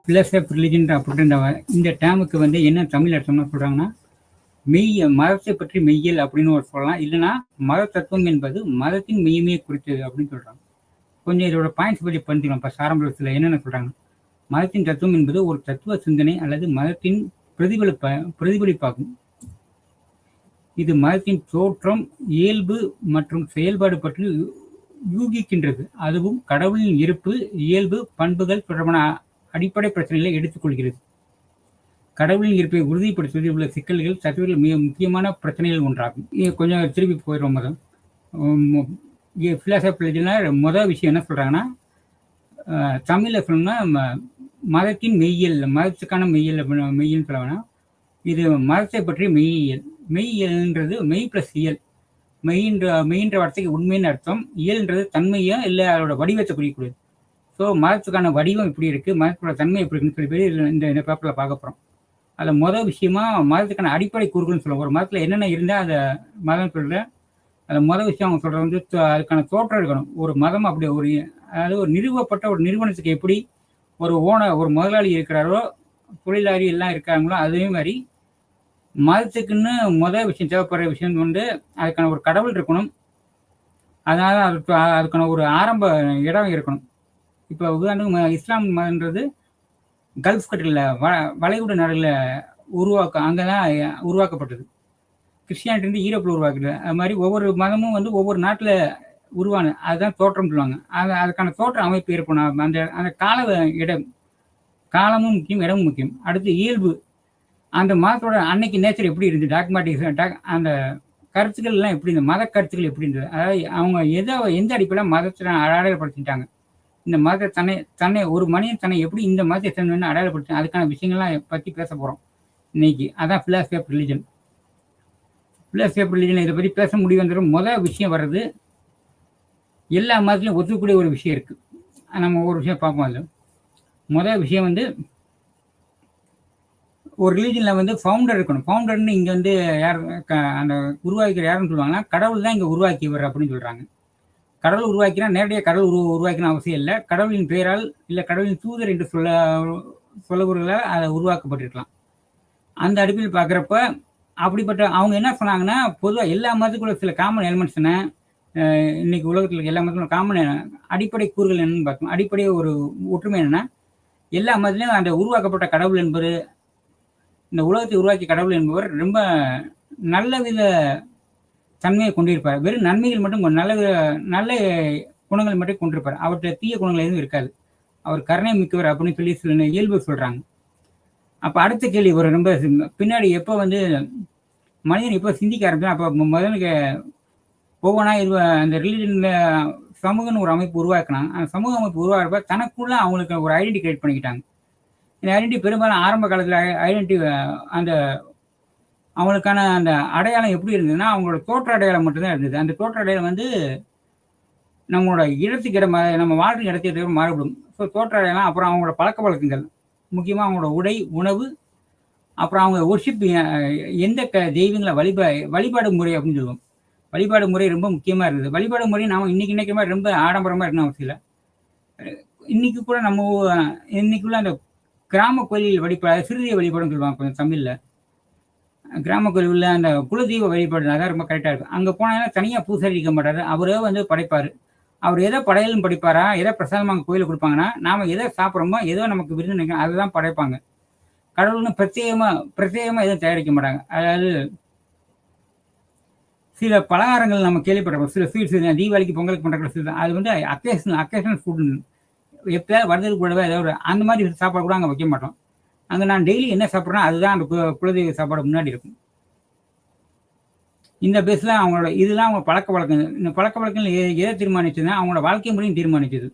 Philosophy religion அப்படின்ற இந்த டேமுக்கு வந்து என்ன தமிழ் அர்த்தம்னு சொல்கிறாங்கன்னா, மதத்தை பற்றி மெய்யியல் அப்படின்னு ஒரு சொல்லலாம். இல்லைன்னா மத தத்துவம் என்பது மதத்தின் மெய்மையை குறித்தது அப்படின்னு சொல்கிறாங்க. கொஞ்சம் இதோட பாயிண்ட்ஸ் பற்றி பண்ணிக்கலாம். இப்போ சாரம்பரியத்தில் என்னென்ன சொல்கிறாங்க, மதத்தின் தத்துவம் என்பது ஒரு தத்துவ சிந்தனை அல்லது மதத்தின் பிரதிபலிப்பாகும். இது மதத்தின் தோற்றம், இயல்பு மற்றும் செயல்பாடு பற்றி யூகிக்கின்றது. அதுவும் கடவுளின் இருப்பு, இயல்பு, பண்புகள் தொடர்பான அடிப்படை பிரச்சனைகளை எடுத்துக்கொள்கிறது. கடவுளின் இருப்பை உறுதிப்படுத்துவதில் உள்ள சிக்கல்கள் தத்துவத்தில் மிக முக்கியமான பிரச்சனைகள் ஒன்றாகும். கொஞ்சம் திருப்பி போயிடும். மதம் பிலோசபில முதல் விஷயம் என்ன சொல்றாங்கன்னா, தமிழில் சொல்லணும்னா மதத்தின் மெய்யியல், மதத்துக்கான மெய்யியல்னு சொல்லுவாங்கன்னா, இது மதத்தை பற்றி மெய்யியல். மெய்யியல்ன்றது மெய் பிளஸ் இயல். மெய்ன்ற வார்த்தைக்கு உண்மைன்னு அர்த்தம். இயல்ன்றது தன்மையா இல்லை அதோட வடிவத்தை குறிக்கக்கூடியது. ஸோ மதத்துக்கான வடிவம் எப்படி இருக்கு, மதத்தோட தன்மை எப்படி இருக்குன்னு சொல்லி பேர் இந்த பேப்பரில் பார்க்க போகிறோம். அதில் முதல் விஷயமா மதத்துக்கான அடிப்படை கூறுகள்னு சொல்லுவோம். ஒரு மதத்தில் என்னென்ன இருந்தால் அதை மதம் சொல்ல, அதில் முதல் விஷயம் அவங்க சொல்கிறது வந்து அதுக்கான தோற்றம் இருக்கணும். ஒரு மதம் அப்படி அதாவது ஒரு நிறுவப்பட்ட ஒரு நிறுவனத்துக்கு எப்படி ஒரு முதலாளி இருக்கிறாரோ, தொழிலாளி எல்லாம் இருக்காங்களோ, அதே மாதிரி மதத்துக்குன்னு முதல் விஷயம் தேவைப்படுற விஷயம் வந்து அதுக்கான ஒரு கடவுள் இருக்கணும். அதனால அதுக்கான ஒரு ஆரம்ப இடம் இருக்கணும். இப்போ உதாரணத்துக்கு இஸ்லாம் மதன்றது கல்ஃப் கண்ட்ரியில் வளைகுடா நாடுகளில் அங்கதான் உருவாக்கப்பட்டது. கிறிஸ்டியானிட்டி வந்து ஈரோப்பில் உருவாக்குது. அது மாதிரி ஒவ்வொரு மதமும் வந்து ஒவ்வொரு நாட்டில் உருவானது. அதுதான் தோற்றம் சொல்லுவாங்க. அதுக்கான தோற்ற அமைப்பு இருக்கணும். அந்த காலமும் முக்கியம், இடமும் முக்கியம். அடுத்து இயல்பு, அந்த மதத்தோட அன்னைக்கு நேச்சர் எப்படி இருந்தது, டாக்மேட்டிக்ஸ், அந்த கருத்துக்கள் எல்லாம் எப்படி இருந்தது, மத கருத்துக்கள் எப்படி இருந்தது, அதாவது அவங்க எந்த அடிப்படையில் மதத்தை அடையாளப்படுத்திட்டாங்க, இந்த மதத்தை தன்னை ஒரு மனிதன் தன்னை எப்படி இந்த மதத்தை சேர்ந்தவன்னு அடையாளப்படுத்த, அதுக்கான விஷயங்கள்லாம் பற்றி பேச போகிறோம் இன்னைக்கு. அதான் philosophy of religion. Philosophy of religion இதை பற்றி பேச முடிவு வந்துடும். முதல் விஷயம் வர்றது, எல்லா மதத்துலையும் ஒத்துக்கூடிய ஒரு விஷயம் இருக்குது. நம்ம ஒரு விஷயம் பார்ப்போம். அது முதல் விஷயம் வந்து ஒரு ரிலீஜனில் வந்து ஃபவுண்டர் இருக்கணும். ஃபவுண்டர்னு இங்கே வந்து யார் அந்த உருவாக்கிற யாருன்னு சொல்லுவாங்கன்னா, கடவுள் தான் இங்கே உருவாக்கியவர் அப்படின்னு சொல்கிறாங்க. கடவுள் உருவாக்கினா நேரடியாக கடவுள் உருவாக்கின அவசியம் இல்லை. கடவுளின் பெயரால் இல்லை கடவுளின் தூதர் என்று சொல்லவர்களால் அதை உருவாக்கப்பட்டிருக்கலாம். அந்த அடிப்படையில் பார்க்குறப்ப அப்படிப்பட்ட அவங்க என்ன சொன்னாங்கன்னா, பொதுவாக எல்லா மதத்துக்குள்ள சில காமன் எலிமெண்ட்ஸ் என்ன, இன்னைக்கு உலகத்தில் எல்லா மதத்துக்கும் காமன் அடிப்படை கூறுகள் என்னன்னு பார்க்கணும். அடிப்படை ஒரு ஒற்றுமை என்னன்னா, எல்லா மதத்துலையும் அந்த உருவாக்கப்பட்ட கடவுள் என்பது, இந்த உலகத்தை உருவாக்கிய கடவுள் என்பவர் ரொம்ப நல்ல வித தன்மையை கொண்டிருப்பார். வெறும் நன்மைகள் மட்டும் நல்ல குணங்கள் மட்டும் கொண்டிருப்பார். அவர்கிட்ட தீய குணங்கள் எதுவும் இருக்காது. அவர் கருணை மிக்கவர் அப்படின்னு சொல்லி சில இயல்பு சொல்றாங்க. அப்போ அடுத்த கேள்வி ஒரு ரொம்ப பின்னாடி எப்போ வந்து மனிதன் எப்போ சிந்திக்க ஆரம்பிச்சா, அப்போ முதலுக்கு ஒவ்வொன்றா அந்த ரிலீஜன்ல சமூகம்னு ஒரு அமைப்பு உருவாக்குனாங்க. அந்த சமூக அமைப்பு உருவாகிறப்ப தனக்குள்ள அவங்களுக்கு ஒரு ஐடென்டி கிரியேட் பண்ணிக்கிட்டாங்க. இந்த ஐடென்டி பெரும்பாலும் ஆரம்ப காலத்தில் ஐடென்டி அந்த அவங்களுக்கான அந்த அடையாளம் எப்படி இருந்ததுன்னா, அவங்களோட தோற்ற அடையாளம் மட்டும்தான் இருந்தது. அந்த தோற்ற அடையாளம் வந்து நம்மளோட இடத்துக்கு நம்ம வாழ்க்கை இடத்துக்கு மாறுபடும். ஸோ தோற்ற அடையாளம், அப்புறம் அவங்களோட பழக்க வழக்கங்கள், முக்கியமாக அவங்களோட உடை, உணவு, அப்புறம் அவங்க ஒர்ஷிப், எந்த தெய்வங்களை வழிபாடு முறை அப்படின்னு சொல்லுவோம். வழிபாடு முறை ரொம்ப முக்கியமாக இருக்குது. வழிபாடு முறை நாம் இன்னைக்கு மாதிரி ரொம்ப ஆடம்பரமாக இருக்கணும் அவசியம் இல்லை. இன்னைக்கு கூட இன்னைக்குள்ள அந்த கிராம கோயில் வழிபாடு, சிறுதிய வழிபாடுன்னு சொல்லுவாங்க கொஞ்சம் தமிழில். கிராம கோயிலில் அந்த குலதெய்வ வழிபாடு அதான் ரொம்ப கரெக்டாக இருக்கும். அங்கே போனாலும் தனியாக பூசாரி இருக்க மாட்டார். அவரே வந்து படைப்பார். அவர் எதை படையலும் படிப்பாரா, எதை பிரசாதமாக அங்கே கோயிலுக்கு கொடுப்பாங்கன்னா, நாம் எதை சாப்பிட்றோமோ, ஏதோ நமக்கு விருந்து நினைக்கிறோம் அதை தான் படைப்பாங்க. கடவுள்னு பிரத்யேகமாக எதுவும் தயாரிக்க மாட்டாங்க. அதாவது சில பலகாரங்கள் நம்ம கேள்விப்பட்டிருப்போம். சில ஸ்வீட்ஸ் தீபாவளிக்கு பொங்கலுக்கு பண்ணுற ஸ்வீட், அது வந்து அக்கேஷனல் ஃபுட், எப்பயாவது வருதலுக்கு கூடவே ஏதாவது அந்த மாதிரி சாப்பாடு கூட அங்கே வைக்க மாட்டோம். அங்கே நான் டெய்லி என்ன சாப்பிட்றேன்னா அதுதான் அந்த குலதெய்வ சாப்பாடு முன்னாடி இருக்கும். இந்த பேஸில் அவங்களோட இதெல்லாம் அவங்க பழக்க வழக்கங்கள். இந்த பழக்க வழக்கங்கள் எதை தீர்மானிச்சதுன்னா அவங்களோட வாழ்க்கை முறையும் தீர்மானிச்சது.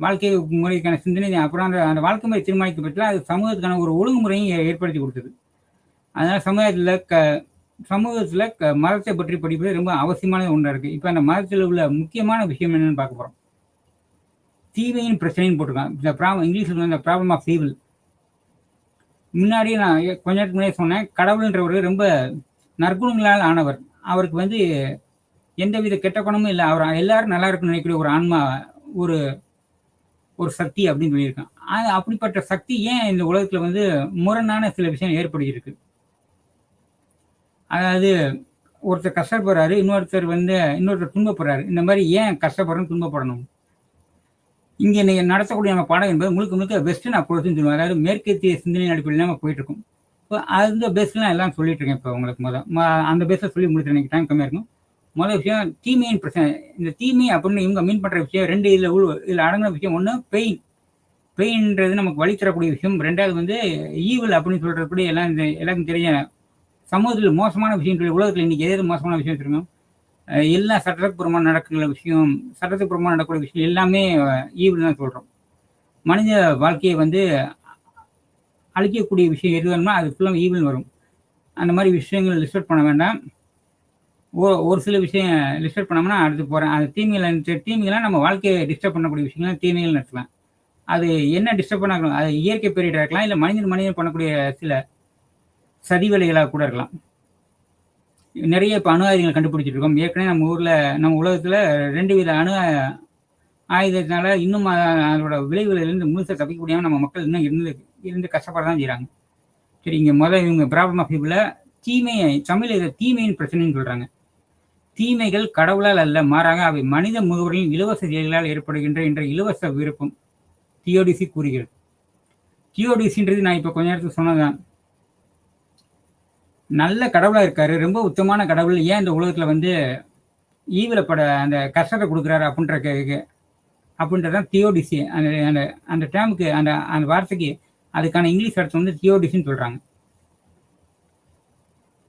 வாழ்க்கை முறைக்கான சிந்தனை, அப்புறம் அந்த வாழ்க்கை முறை தீர்மானிக்கப்பட்டால் அது சமூகத்துக்கான ஒரு ஒழுங்குமுறையும் ஏற்படுத்தி கொடுத்தது. அதனால் சமூகத்தில் மதத்தை பற்றி படிப்பது ரொம்ப அவசியமான ஒன்றாக இருக்குது. இப்போ அந்த மதத்தில் உள்ள முக்கியமான விஷயம் என்னென்னு பார்க்க போகிறோம். தீமையின் பிரச்சனைன்னு போட்டிருக்கான். இங்கிலீஷில் இந்த ப்ராப்ளம் ஆஃப் ஈவில். முன்னாடியே நான் கொஞ்ச நேரத்துக்கு முன்னாடி சொன்னேன், கடவுள்ன்றவர் ரொம்ப நற்குணங்களால் ஆனவர். அவருக்கு வந்து எந்தவித கெட்ட குணமும் இல்லை. அவர் எல்லாரும் நல்லா இருக்குன்னு நினைக்கக்கூடிய ஒரு ஆன்மா, ஒரு சக்தி அப்படின்னு சொல்லியிருக்கான். அப்படிப்பட்ட சக்தி ஏன் இந்த உலகத்துல வந்து முரணான சில விஷயம் ஏற்படுத்தியிருக்கு. அதாவது ஒருத்தர் கஷ்டப்படுறாரு, இன்னொருத்தர் துன்பப்படுறாரு. இந்த மாதிரி ஏன் கஷ்டப்படணும், துன்பப்படணும்? இங்க நீங்க நடத்தக்கூடிய நம்ம பாடம் என்பது முழுக்க முழுக்க வெஸ்டர்ன் அப்ரோச்ன்னு சொல்லுவோம். அதாவது மேற்கத்திய சிந்தனை அடிப்படையில் நம்ம போயிட்டு இருக்கோம். இப்போ அந்த பேஸ்ல எல்லாம் சொல்லிட்டு இருக்கேன். இப்போ உங்களுக்கு அந்த பேஸ்ல சொல்லி முடிச்சுறேன். எனக்கு டைம் கம்மியா இருக்கும். முதல் விஷயம் தீமையின் பிரச்சனை. இந்த தீமை அப்படின்னு இவங்க மீன் பண்ற விஷயம் 2 இதுல அடங்கின விஷயம். ஒண்ணு பெயின். பெயின்ன்றது நமக்கு வழி தரக்கூடிய விஷயம். 2வது வந்து ஈவில் அப்படின்னு சொல்றபடி எல்லாருக்கும் தெரிஞ்ச சமூகத்தில் மோசமான விஷயம் சொல்லி உலகத்தில் இன்னைக்கு எது மோசமான விஷயம் தெரியும்? எல்லாம் சட்டத்துக்கு புறமா நடக்கிற விஷயம், சட்டத்துக்கு புறமா நடக்கக்கூடிய விஷயம் எல்லாமே ஈவில் தான் சொல்றோம். மனித வாழ்க்கையை வந்து அழிக்கக்கூடிய விஷயம் எது வேணுமோ அது ஃபுல்லாக ஈவில் வரும். அந்த மாதிரி விஷயங்கள் லிஸ்ட் பண்ண வேண்டாம். ஒரு சில விஷயம் லிஸ்ட் பண்ணோம்னா அடுத்து போகிறேன். அது தீமைகள்லாம் நம்ம வாழ்க்கையை டிஸ்டர்ப் பண்ணக்கூடிய விஷயங்கள் தீமைகள் நடத்தலாம். அது என்ன டிஸ்டர்ப் பண்ண அது இயற்கை பேரிடர் இருக்கலாம், இல்லை மனிதன் பண்ணக்கூடிய சில சதி வேலைகளாக கூட இருக்கலாம். நிறைய இப்போ அணு ஆயுதங்கள் கண்டுபிடிச்சிட்டு இருக்கோம். ஏற்கனவே நம்ம உலகத்தில் 2 வித அணு ஆயுதத்தினால இன்னும் அதோட விளைவுகளிலிருந்து முழுசாக தப்பிக்க முடியாமல் நம்ம மக்கள் இன்னும் இருந்து கஷ்டப்பட தான் செய்கிறாங்க. சரி, இங்கே இவங்க ப்ராப்ளம் ஆஃப் பீப்புள தீமையை தமிழ் இதை தீமையின் பிரச்சனைன்னு சொல்கிறாங்க. தீமைகள் கடவுளால் அல்ல, மாறாக அவை மனித முகவர்களின் இலவச செயல்களால் ஏற்படுகின்ற என்ற இலவச விருப்பம் தியோடிசி கூறுகிறது. தியோடிசின்றது நான் இப்போ கொஞ்ச நேரத்துக்கு சொன்னதான். நல்ல கடவுளா இருக்காரு, ரொம்ப உத்தமான கடவுள், ஏன் இந்த உலகத்துல வந்து ஈவிலப்பட அந்த கஷ்டத்தை கொடுக்குறாரு அப்படின்றதான் தியோடிசி. அந்த டேமுக்கு அந்த வார்த்தைக்கு அதுக்கான இங்கிலீஷ் அர்த்தம் வந்து தியோடிசின்னு சொல்றாங்க.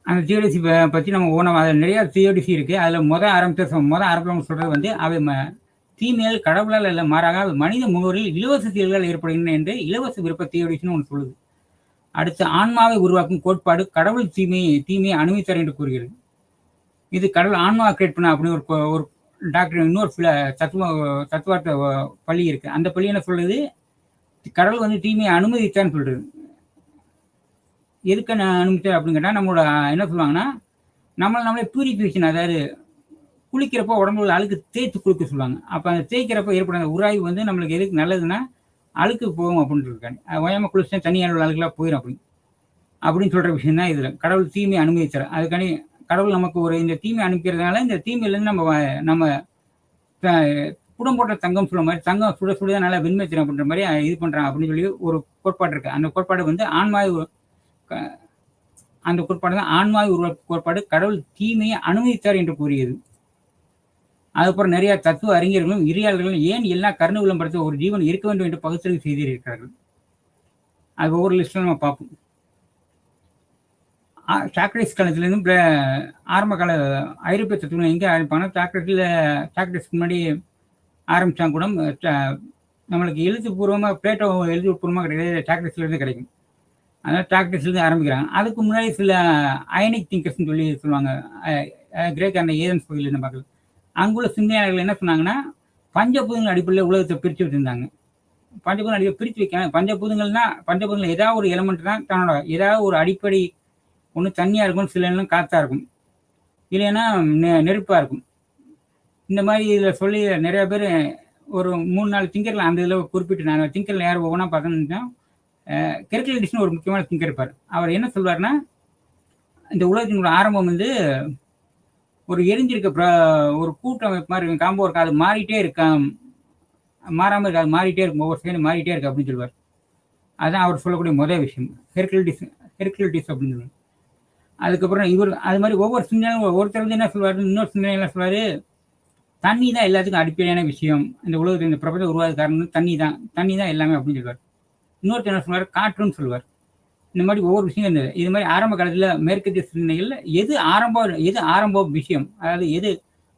அந்த தியோடிசி பற்றி நம்ம அதில் நிறைய தியோடிசி இருக்கு. அதில் ஆரம்பத்தில் சொல்றது வந்து அவை தீமையால் கடவுளால் அல்ல, மாறாக மனித முகவரில் இலவச செயல்கள் ஏற்படுகின்றன என்று இலவச விருப்ப தியோடிசின்னு ஒன்று சொல்லுது. அடுத்து ஆன்மாவை உருவாக்கும் கோட்பாடு கடவுள் தீமையை அனுமதித்தார் என்று கூறுகிறது. இது கடவுள் ஆன்மாவை கிரியேட் பண்ண அப்படின்னு ஒரு டாக்டர் இன்னொரு தத்துவார்த்த பள்ளி இருக்கு. அந்த பள்ளி என்ன சொல்றது, கடவுள் வந்து தீமையை அனுமதித்தான்னு சொல்றது. எதுக்கு அனுமதித்தார் அப்படின்னு கேட்டால், நம்மளோட என்ன சொல்லுவாங்கன்னா, நம்மளே பியூரிஃபிகேஷன், அதாவது குளிக்கிறப்போ உடம்புல அழுக்கு தேய்த்து குளிக்க சொல்லுவாங்க. அப்போ அந்த தேய்க்கிறப்ப ஏற்படுற உராய்வு வந்து நம்மளுக்கு எதுக்கு நல்லதுன்னா அழுக்கு போகும் அப்படின்னு இருக்காங்க. ஓயாம குளிச்சா தனியார் அழுகுலாம் போயிடும் அப்படின்னு சொல்ற விஷயம் தான் இதுல. கடவுள் தீமையை அனுமதித்தார். அதுக்காண்டி கடவுள் நமக்கு இந்த தீமை அனுப்பிக்கிறதுனால இந்த தீமையிலேருந்து நம்ம குடம் போட்ட தங்கம் சொல்ற மாதிரி, தங்கம் சுட சுடுதான் நல்லா வெண்மை தரும் அப்படின்ற மாதிரி இது பண்றாங்க அப்படின்னு சொல்லி ஒரு கோட்பாடு இருக்கு. அந்த கோட்பாடு வந்து அந்த கோட்பாடு தான் ஆன்மாவை உருவாக்க கோட்பாடு. கடவுள் தீமையை அனுமதித்தார் என்று கூறியது. அதுக்கப்புறம் நிறைய தத்துவ அறிஞர்களும் இறையாளர்களும் ஏன் எல்லா கருணை உள்ளம்படுத்த ஒரு ஜீவன் இருக்க வேண்டும் என்று பகுத்தறிவு செய்திருக்கிறார்கள். அது ஒவ்வொரு லிஸ்ட்ல நம்ம பார்ப்போம். சாக்ரட்டிஸ் காலத்திலிருந்து ஆரம்ப கால ஐரோப்பிய தத்துவம் எங்கே ஆரம்பிப்பாங்கன்னா சாக்ரட்டிஸ்க்கு முன்னாடி ஆரம்பிச்சாங்க கூட. நம்மளுக்கு எழுத்துப்பூர்வமாக பிளேட்டோ எழுத்துப்பூர்வமாக கிடையாது, சாக்ரட்டிஸ்லேருந்து கிடைக்கும். அதனால சாக்ரட்டிஸ்லேருந்து ஆரம்பிக்கிறாங்க. அதுக்கு முன்னாடி சில அயனிக் திங்கர்ஸ்ன்னு சொல்லுவாங்க. கிரேக் அந்த ஏதன்ஸ் பகுதியில் என்ன பார்க்கல. அங்குள்ள சிந்தனையாளர்கள் என்ன சொன்னாங்கன்னா, பஞ்சபூதங்கள் அடிப்படையில் உலகத்தை பிரித்து வச்சிருந்தாங்க. பஞ்சபூதங்கள் அடிப்படை பிரித்து வைக்க, பஞ்சபூதங்கள் ஏதாவது ஒரு எலமெண்ட் தான் தன்னோட ஏதாவது ஒரு அடிப்படை, ஒன்று தண்ணியா இருக்கும், சில நேரம் காத்தா இருக்கும், இல்லைன்னா நெருப்பா இருக்கும். இந்த மாதிரி இதில் சொல்லி நிறைய பேர் ஒரு 3-4 திங்கரில் அந்த இதில் குறிப்பிட்டு, நான் திங்கரில் யார் ஒவ்வொன்றா பார்த்தோன்னா, ஹெர்க்லிடிஸ்னு ஒரு முக்கியமான திங்கர் இருப்பார். அவர் என்ன சொல்வார்னா, இந்த உலகத்தினோட ஆரம்பம் வந்து ஒரு எரிஞ்சிருக்க ஒரு கூட்டமைப்பு மாதிரி இருக்கும், காம்போ இருக்கு, அது மாறிட்டே இருக்கான், மாறாமல் இருக்கு, அது மாறிட்டே இருக்கும், ஒவ்வொரு செகண்ட் மாறிட்டே இருக்கு அப்படின்னு சொல்லுவார். அதுதான் அவர் சொல்லக்கூடிய முதல் விஷயம், ஹெர்க்லிடிஸ் அப்படின்னு சொல்லுவார். அதுக்கப்புறம் இவர் அது மாதிரி ஒவ்வொரு சிந்தனையும் ஒருத்தர் வந்து என்ன சொல்வார், இன்னொரு சிந்தனை என்ன சொல்வார், தண்ணி தான் எல்லாத்துக்கும் அடிப்படையான விஷயம், இந்த உலகத்தில் இந்த பிரபஞ்சம் உருவாத காரணம் தண்ணி தான் எல்லாமே அப்படின்னு சொல்லுவார். இன்னொருத்தர் என்ன சொல்வார், காற்றுன்னு சொல்லுவார். இந்த மாதிரி ஒவ்வொரு விஷயம் இருந்தது. இது மாதிரி ஆரம்ப காலத்தில் மேற்கத்திய சிந்தனைகள் எது ஆரம்ப விஷயம், அதாவது எது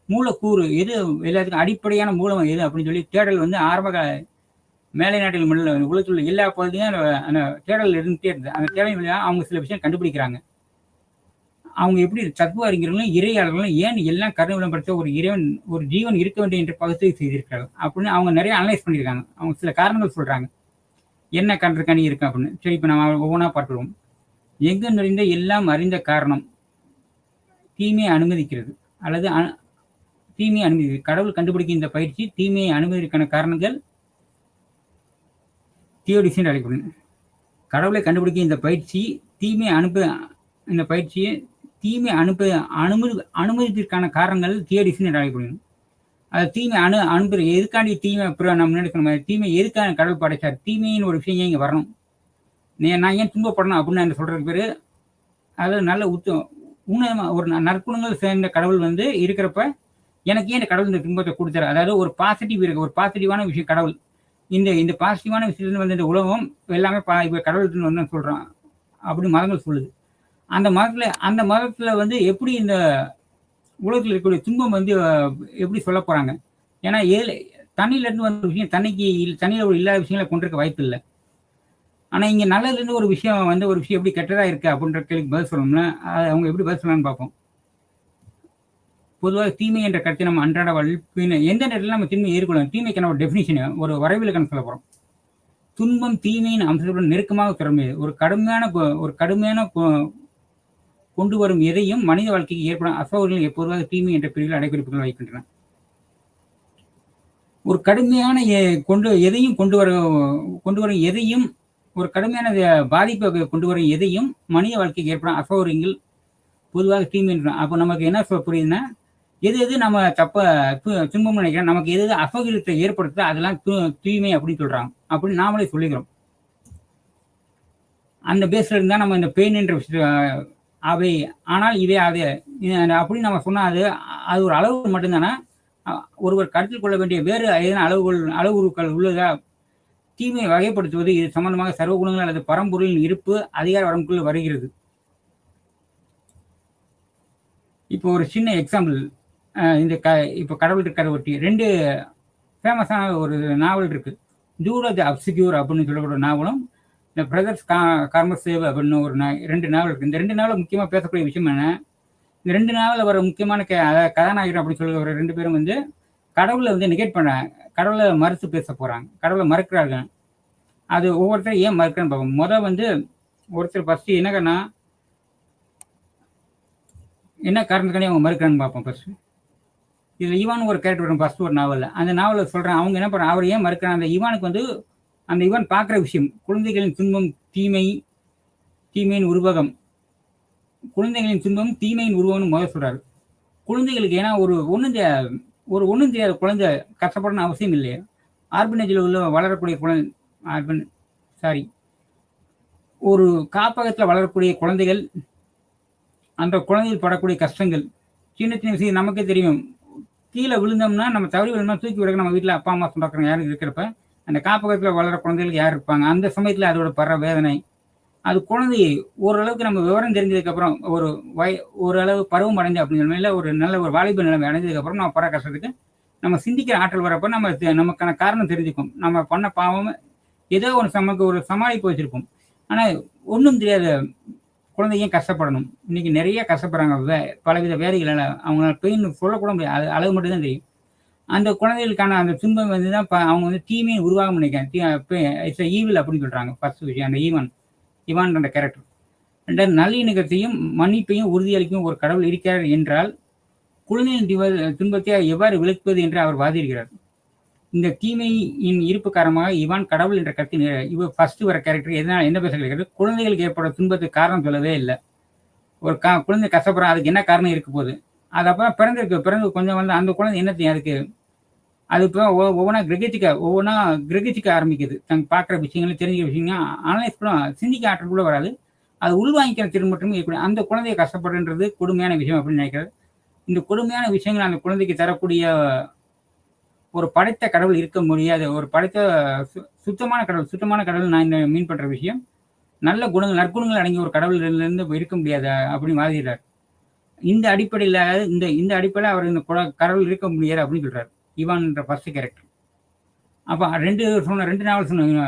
மூலக்கூறு, எது எல்லாத்துக்கும் அடிப்படையான மூலம் எது அப்படின்னு சொல்லி தேடல் வந்து ஆரம்ப கால மேலை நாட்டில் மட்டும் உலகத்தில் உள்ள எல்லா பகுதியும் அந்த தேடல் இருந்துகிட்டே இருந்தது. அந்த தேடல் வழியாக அவங்க சில விஷயம் கண்டுபிடிக்கிறாங்க. அவங்க எப்படி தத்துவ அறிஞர்களும் இறையாளர்களும் ஏன் எல்லாம் கருணை விளம்பரத்த ஒரு ஜீவன் இருக்க வேண்டும் என்று பகுத்து செய்திருக்கிறார்கள் அப்படின்னு அவங்க நிறைய அனலைஸ் பண்ணியிருக்காங்க. அவங்க சில காரணங்கள் சொல்றாங்க, என்ன கணி இருக்கு அப்படின்னு. சரி, இப்போ நம்ம ஒவ்வொன்றா பார்த்துருவோம். எங்கு நிறைந்த எல்லாம் அறிந்த காரணம் தீமையை அனுமதிக்கிறது, அல்லது தீமையை அனுமதிக்கிறது. கடவுள் கண்டுபிடிக்க இந்த பயிற்சி தீமையை அனுமதிக்கான காரணங்கள் தியோடிசின்னு அழைக்கப்படும். கடவுளை கண்டுபிடிக்க இந்த பயிற்சி தீமை அனுப்ப இந்த பயிற்சியை தீமை அனுமதிப்பிற்கான காரணங்கள் தியோடிசின்னு அழைக்கப்படும். அது தீமை அனுப்புற எதுக்காண்டி தீமை நம்ம நினைக்கிற தீமை எதுக்கான கடவுள் படைச்சார், தீமையின் ஒரு விஷயம் இங்கே வரணும், நான் ஏன் துன்பப்படணும் அப்படின்னு சொல்றதுக்கு பேர் அது நல்ல உன்னதமாக ஒரு நற்குணங்கள் சேர்ந்த கடவுள் வந்து இருக்கிறப்ப எனக்கு ஏன் இந்த கடவுள் இந்த துன்பத்தை கொடுத்தாரு, அதாவது ஒரு பாசிட்டிவ் இருக்கு, ஒரு பாசிட்டிவான விஷயம் கடவுள். இந்த பாசிட்டிவான விஷயத்துல வந்து இந்த உலகம் எல்லாமே இப்போ கடவுள் வந்து சொல்றான் அப்படி மதங்கள் சொல்லுது. அந்த மதத்துல வந்து எப்படி இந்த உலகத்தில் இருக்கக்கூடிய துன்பம் வந்து எப்படி சொல்ல போறாங்க? ஏன்னா தண்ணியில இருந்து வந்த விஷயம் தண்ணியில ஒரு இல்லாத விஷயங்களை கொண்டிருக்க வாய்ப்பு இல்லை. ஆனா இங்க நல்லதுல இருந்து ஒரு விஷயம் வந்து ஒரு விஷயம் எப்படி கெட்டதா இருக்கு அப்படின்ற கேள்விக்கு பதில் சொல்லணும்னா அவங்க எப்படி பதில் சொல்லலாம்னு பார்ப்போம். பொதுவாக தீமை என்ற கருத்தை நம்ம அன்றாட வாழ்க்கையின எந்த நேரத்தில் நம்ம தீமையை எதிர்கொள்ளணும், தீமைக்கான ஒரு டெஃபினிஷனை ஒரு வரைவிலக்கணம் சொல்ல போறோம். துன்பம் தீமையின் அம்சத்துடன் நெருக்கமாக தொடர்புடையது. ஒரு கடுமையான கொண்டு வரும் எதையும் மனித வாழ்க்கைக்கு ஏற்படும் அசௌகரியங்கள் எப்போதுவாக தீமை என்ற பிரிவில் அடைக்குறிப்புகள் வைக்கின்றன. ஒரு கடுமையான கொண்டு வரும் எதையும் ஒரு கடுமையான பாதிப்பை கொண்டு வரும் எதையும் மனித வாழ்க்கைக்கு ஏற்படும் அசௌகரியங்கள் பொதுவாக தீமை என்ற. அப்போ நமக்கு என்ன புரியுதுன்னா, எது நம்ம துன்பம் நினைக்கிறோம், நமக்கு எது அசௌகரியத்தை ஏற்படுத்த அதெல்லாம் தூய்மை அப்படின்னு சொல்றாங்க அப்படின்னு நாமளே சொல்லிக்கிறோம். அந்த பேஸ்ல இருந்தா நம்ம இந்த பெயின் என்ற விஷயம் அவை ஆனால் இதே அது அப்படின்னு நம்ம சொன்னா அது ஒரு அளவு மட்டும்தானா, ஒருவர் கருத்தில் கொள்ள வேண்டிய வேறு ஏதேனும் அளவுகள் உள்ளதா? தீமையை வகைப்படுத்துவது இது சம்பந்தமாக சர்வ குணங்கள் அல்லது பரம்பொருளின் இருப்பு அதிகார வரம்புக்குள் வருகிறது. இப்போ ஒரு சின்ன எக்ஸாம்பிள், இப்போ கடவுள் இருக்கிறத ஒட்டி 2 ஃபேமஸான ஒரு நாவல் இருக்கு. ஜூட் தி அப்சிக்யூர் அப்படின்னு சொல்லக்கூடிய நாவலும் இந்த பிரதர்ஸ் கார்மசேவ் அப்படின்னு ஒரு 2 நாவல் இருக்கு. இந்த 2 நாவல முக்கியமாக பேசக்கூடிய விஷயம் என்ன, இந்த 2 நாவல வர முக்கியமான கதாநாயகர் அப்படின்னு சொல்லி ஒரு 2 பேரும் வந்து கடவுளை வந்து நெகேட் பண்ணாங்க, கடவுளை மறுத்து பேச போறாங்க, கடவுளை மறுக்கிறாங்க. அது ஒவ்வொருத்தரும் ஏன் மறுக்கிறேன்னு பார்ப்போம். வந்து ஒருத்தர் ஃபர்ஸ்ட் என்ன காரணத்துக்காண்டி அவங்க மறுக்கிறான்னு பார்ப்போம். ஃபர்ஸ்ட் இதுல ஈவான் ஒரு கேரக்டர் வரும் ஃபர்ஸ்ட் ஒரு நாவல்ல. அந்த நாவல சொல்றேன் அவங்க என்ன பண்றாங்க, அவர் ஏன் மறுக்கிறாங்க, அந்த ஈவானுக்கு வந்து அந்த ஈவான் பார்க்குற விஷயம் குழந்தைகளின் துன்பம் தீமையின் உருவகம், குழந்தைகளின் துன்பம் தீமையின் உருவகம்னு முதல் சொல்றாரு. குழந்தைகளுக்கு ஏன்னா ஒன்றும் தெரியாத குழந்தை கஷ்டப்படணும் அவசியம் இல்லையா. ஆர்பனேஜில் உள்ள வளரக்கூடிய ஒரு காப்பகத்தில் வளரக்கூடிய குழந்தைகள், அந்த குழந்தைகள் படக்கூடிய கஷ்டங்கள் சின்ன சின்ன விஷயம் நமக்கே தெரியும். கீழே விழுந்தோம்னா நம்ம தவறி விழுந்தோம்னா தூக்கி விடுக்க நம்ம வீட்டில் அப்பா அம்மா சொந்தக்காரங்க யாரும் இருக்கிறப்ப அந்த காப்பகத்தில் வளர குழந்தைகளுக்கு யார் இருப்பாங்க, அந்த சமயத்தில் அதோட படுற வேதனை, அது குழந்தை ஓரளவுக்கு நம்ம விவரம் தெரிஞ்சதுக்கப்புறம் ஓரளவு பருவம் அடைஞ்சு அப்படின்னு இல்லை ஒரு நல்ல ஒரு வாலிப நிலைமை அடைஞ்சதுக்கப்புறம் நம்ம படுற கஷ்டத்துக்கு நம்ம சிந்திக்கிற ஆற்றல் வரப்போ நமக்கான காரணம் தெரிஞ்சுக்கும். நம்ம பண்ண பாவம் ஏதோ நமக்கு ஒரு சமாளிப்பு வச்சிருப்போம். ஆனால் ஒன்றும் தெரியாத குழந்தை ஏன் கஷ்டப்படணும், இன்னைக்கு நிறைய கஷ்டப்படுறாங்க பலவித வேலைகளால், அவங்களால பெயின் சொல்லக்கூட முடியாது, அளவு மட்டும்தான் தெரியும். அந்த குழந்தைகளுக்கான அந்த துன்பம் வந்து தான் அவங்க வந்து தீமையை உருவாக நினைக்கிறேன். இட்ஸ் ஈவில் அப்படின்னு சொல்றாங்க ஃபர்ஸ்ட் விஷயம். அந்த ஈவான் என்ற கேரக்டர். 2 நல்லிணக்கத்தையும் மன்னிப்பையும் உறுதியளிக்கும் ஒரு கடவுள் இருக்கிறார் என்றால் குழந்தையின் துன்பத்தை எவ்வாறு விளக்குவது என்று அவர் வாதிடுகிறார். இந்த தீமையின் இருப்பு காரணமாக இவான் கடவுள் என்ற கருத்து இவர் ஃபர்ஸ்ட் வர கேரக்டர் என்ன பேச கிடைக்கிறது, குழந்தைகளுக்கு ஏற்பட துன்பத்துக்கு காரணம் சொல்லவே இல்லை. ஒரு குழந்தை கஷ்டப்படுறா, அதுக்கு என்ன காரணம் இருக்க போகுது, அது அப்புறம் பிறந்து கொஞ்சம் வந்து அந்த குழந்தை என்ன செய்யும், அதுக்கு அது இப்போ ஒவ்வொன்றா கிரகிச்சிக்க ஆரம்பிக்குது. தங்க பார்க்குற விஷயங்கள் தெரிஞ்சுக்க விஷயங்கள் அனலைஸ் கூட சிந்திக்க ஆற்றல் கூட வராது. அது உள்வாங்கிக்கிற திறன் மட்டுமே இருக்கணும். அந்த குழந்தைய கஷ்டப்படுறது கொடுமையான விஷயம் அப்படின்னு நினைக்கிறது. இந்த கொடுமையான விஷயங்கள் அந்த குழந்தைக்கு தரக்கூடிய ஒரு படைத்த கடவுள் இருக்க முடியாது. ஒரு படைத்த சுத்தமான கடவுள் நான் இந்த மீன் பண்ற விஷயம் நல்ல குணங்கள் நற்குணங்கள் அடங்கிய ஒரு கடவுளிலிருந்து இருக்க முடியாது அப்படின்னு வாதிடுறார். இந்த அடிப்படையில் இந்த அடிப்படையில் அவர் இந்த கடவுள் இருக்க முடியாது அப்படின்னு சொல்றாரு ஈவான் என்ற ஃபர்ஸ்ட் கேரக்டர். அப்போ 2 நாவல் சொன்ன